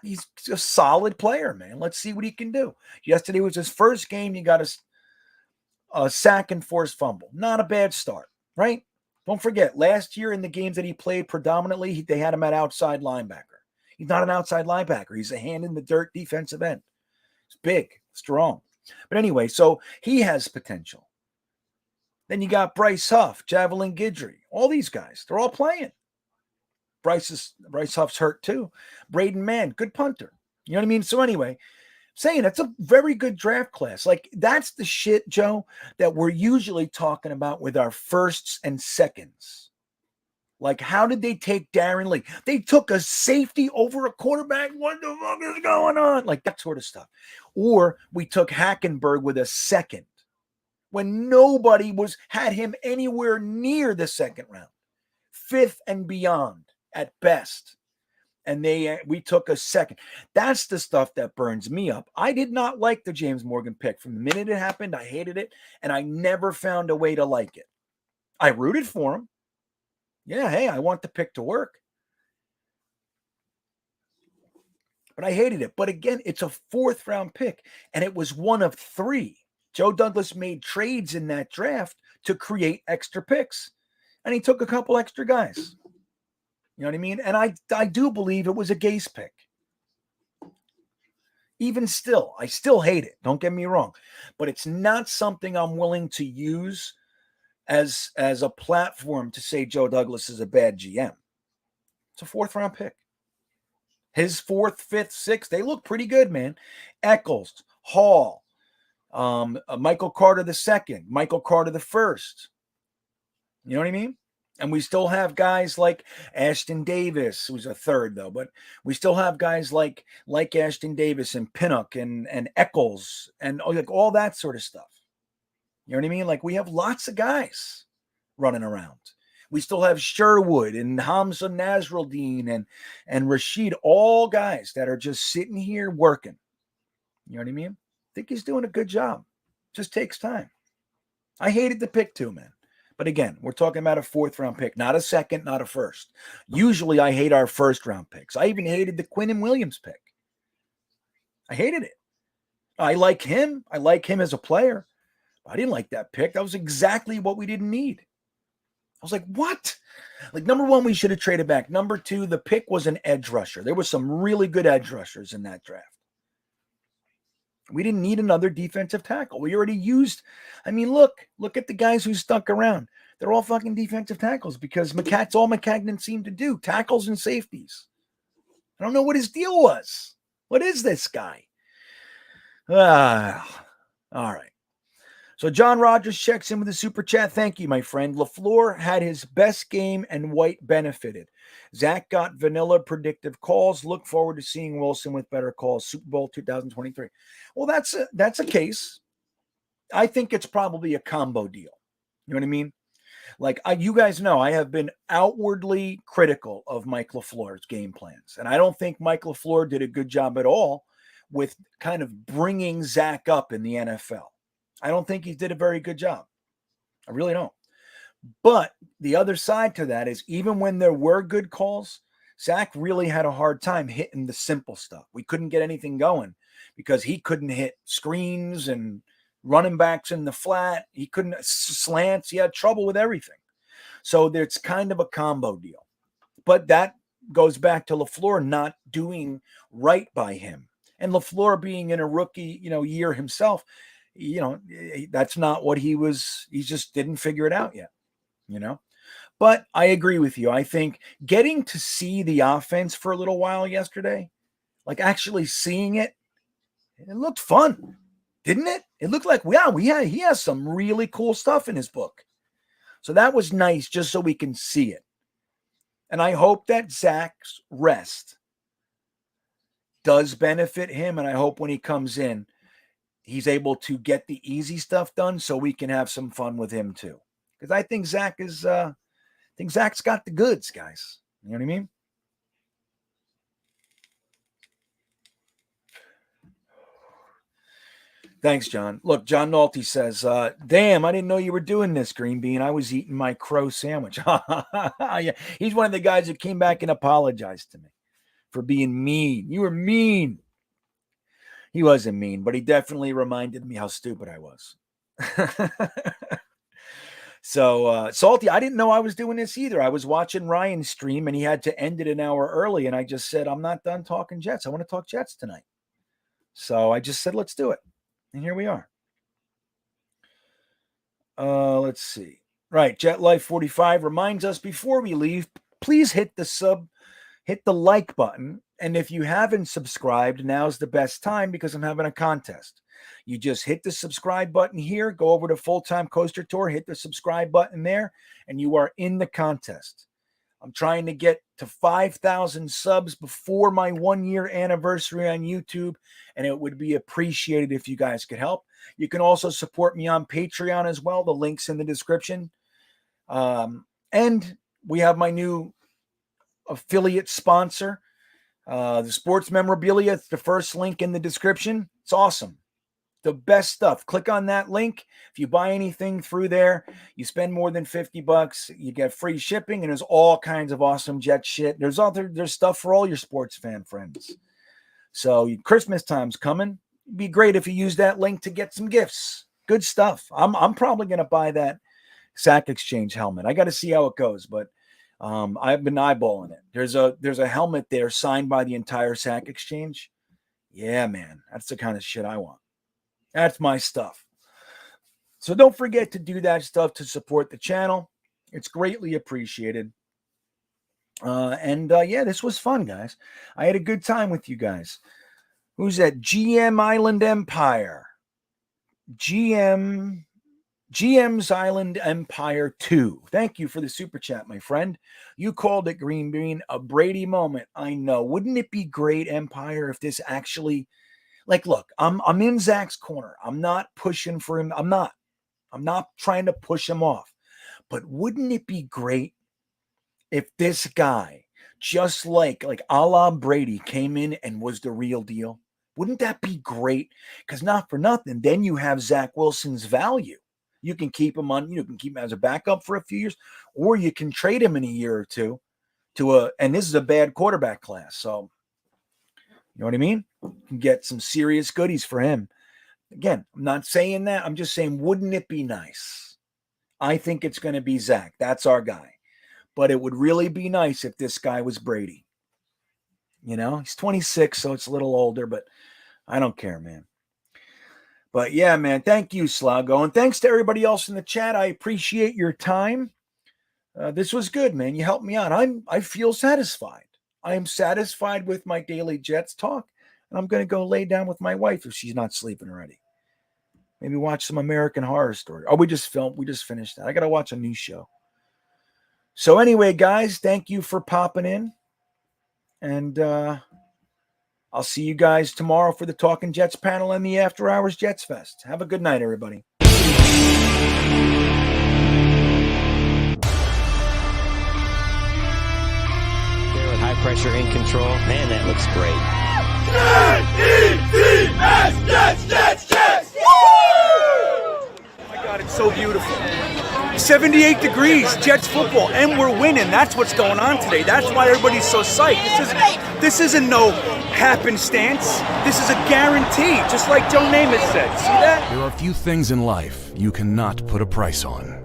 He's a solid player, man. Let's see what he can do. Yesterday was his first game. He got a sack and forced fumble. Not a bad start, right? Don't forget, last year in the games that he played predominantly, they had him at outside linebacker. He's not an outside linebacker. He's a hand-in-the-dirt defensive end. He's big, strong. But anyway, so he has potential. Then you got Bryce Huff, Javelin Guidry, all these guys. They're all playing. Bryce Huff's hurt too. Braden Mann, good punter. You know what I mean? So anyway, saying that's a very good draft class. Like that's the shit, Joe, that we're usually talking about with our firsts and seconds. Like how did they take Darren Lee? They took a safety over a quarterback. What the fuck is going on? Like that sort of stuff. Or we took Hackenberg with a second when nobody had him anywhere near the second round, 5th and beyond at best. And we took a second. That's the stuff that burns me up. I did not like the James Morgan pick. From the minute it happened, I hated it, and I never found a way to like it. I rooted for him. Yeah, hey, I want the pick to work. But I hated it. But again, it's a 4th-round pick, and it was one of 3. Joe Douglas made trades in that draft to create extra picks, and he took a couple extra guys. You know what I mean? And I do believe it was a Gase pick. Even still, I still hate it. Don't get me wrong. But it's not something I'm willing to use as a platform to say Joe Douglas is a bad GM. It's a 4th-round pick. His 4th, 5th, 6th, they look pretty good, man. Eccles, Hall, Michael Carter II, Michael Carter I. You know what I mean? And we still have guys like Ashton Davis, who's a third though, but we still have guys like Ashton Davis and Pinnock and Eccles and like all that sort of stuff. You know what I mean? Like we have lots of guys running around. We still have Sherwood and Hamza Nasruddin and Rashid, all guys that are just sitting here working. You know what I mean? I think he's doing a good job. Just takes time. I hated the pick too, man. But again, we're talking about a 4th round pick, not a 2nd, not a 1st. Usually I hate our 1st round picks. I even hated the Quinnen Williams pick. I hated it. I like him. I like him as a player. I didn't like that pick. That was exactly what we didn't need. I was like, what? Like, number 1, we should have traded back. Number 2, the pick was an edge rusher. There were some really good edge rushers in that draft. We didn't need another defensive tackle. We already used, I mean, look at the guys who stuck around. They're all fucking defensive tackles because that's all Maccagnan seemed to do, tackles and safeties. I don't know what his deal was. What is this guy? All right. So John Rogers checks in with a super chat. Thank you, my friend. LaFleur had his best game and White benefited. Zach got vanilla predictive calls. Look forward to seeing Wilson with better calls. Super Bowl 2023. Well, that's a case. I think it's probably a combo deal. You know what I mean? Like you guys know, I have been outwardly critical of Mike LaFleur's game plans. And I don't think Mike LaFleur did a good job at all with kind of bringing Zach up in the NFL. I don't think he did a very good job. I really don't. But the other side to that is even when there were good calls, Zach really had a hard time hitting the simple stuff. We couldn't get anything going because he couldn't hit screens and running backs in the flat. He couldn't slants. He had trouble with everything. So it's kind of a combo deal. But that goes back to LaFleur not doing right by him. And LaFleur being in a rookie, year himself, that's not what he was. He just didn't figure it out yet, But I agree with you. I think getting to see the offense for a little while yesterday, like actually seeing it looked fun, didn't it? It looked like, he has some really cool stuff in his book. So that was nice just so we can see it. And I hope that Zach's rest does benefit him. And I hope when he comes in, he's able to get the easy stuff done so we can have some fun with him too. Because I think Zach's got the goods, guys. You know what I mean? Thanks, John. Look, John Nolte says, damn, I didn't know you were doing this, GreenBean. I was eating my crow sandwich. Yeah, he's one of the guys who came back and apologized to me for being mean. You were mean. He wasn't mean, but he definitely reminded me how stupid I was. So, Salty, I didn't know I was doing this either. I was watching Ryan's stream, and he had to end it an hour early, and I just said, I'm not done talking Jets. I want to talk Jets tonight. So I just said, let's do it. And here we are. Let's see. Right, Jet Life 45 reminds us before we leave, please hit the like button. And if you haven't subscribed, now's the best time because I'm having a contest. You just hit the subscribe button here, go over to Full-Time Coaster Tour, hit the subscribe button there, and you are in the contest. I'm trying to get to 5,000 subs before my 1-year anniversary on YouTube, and it would be appreciated if you guys could help. You can also support me on Patreon as well. The link's in the description. And we have my new affiliate sponsor, the Sports Memorabilia. It's the first link in the description. It's awesome. The best stuff. Click on that link. If you buy anything through there, you spend more than $50, you get free shipping, and there's all kinds of awesome Jet shit. There's stuff for all your sports fan friends. So Christmas time's coming. It'd be great if you use that link to get some gifts. Good stuff. I'm probably going to buy that Sack Exchange helmet. I got to see how it goes, but I've been eyeballing it. There's a helmet there signed by the entire Sack Exchange. Yeah, man, that's the kind of shit I want. That's my stuff. So don't forget to do that stuff to support the channel. It's greatly appreciated. Yeah, this was fun, guys. I had a good time with you guys. Who's that? GM Island Empire. GM GM's Island Empire 2. Thank you for the super chat, my friend. You called it, GreenBean, a Brady moment. I know. Wouldn't it be great, Empire, if this actually, like, look, I'm in Zach's corner. I'm not pushing for him. I'm not trying to push him off. But wouldn't it be great if this guy, just like a la Brady, came in and was the real deal? Wouldn't that be great? Because not for nothing, then you have Zach Wilson's value. You can keep him on, you can keep him as a backup for a few years, or you can trade him in a year or two and this is a bad quarterback class. So, you know what I mean? You can get some serious goodies for him. Again, I'm not saying that. I'm just saying, wouldn't it be nice? I think it's going to be Zach. That's our guy. But it would really be nice if this guy was Brady. You know, he's 26, so it's a little older, but I don't care, man. But yeah, man, thank you, Slago. And thanks to everybody else in the chat. I appreciate your time. This was good, man. You helped me out. I feel satisfied. I am satisfied with my daily Jets talk. And I'm going to go lay down with my wife if she's not sleeping already. Maybe watch some American Horror Story. Oh, we just finished that. I got to watch a new show. So anyway, guys, thank you for popping in. And I'll see you guys tomorrow for the Talking Jets panel and the After Hours Jets Fest. Have a good night, everybody. There with high pressure in control. Man, that looks great. Jets, Jets, Jets! Oh my God, it's so beautiful. 78 degrees, Jets football, and we're winning. That's what's going on today. That's why everybody's so psyched. This isn't no happenstance. This is a guarantee, just like Joe Namath said. See that? There are few things in life you cannot put a price on.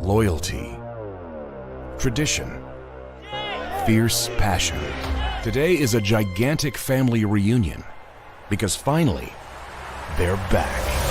Loyalty, tradition, fierce passion. Today is a gigantic family reunion because finally, they're back.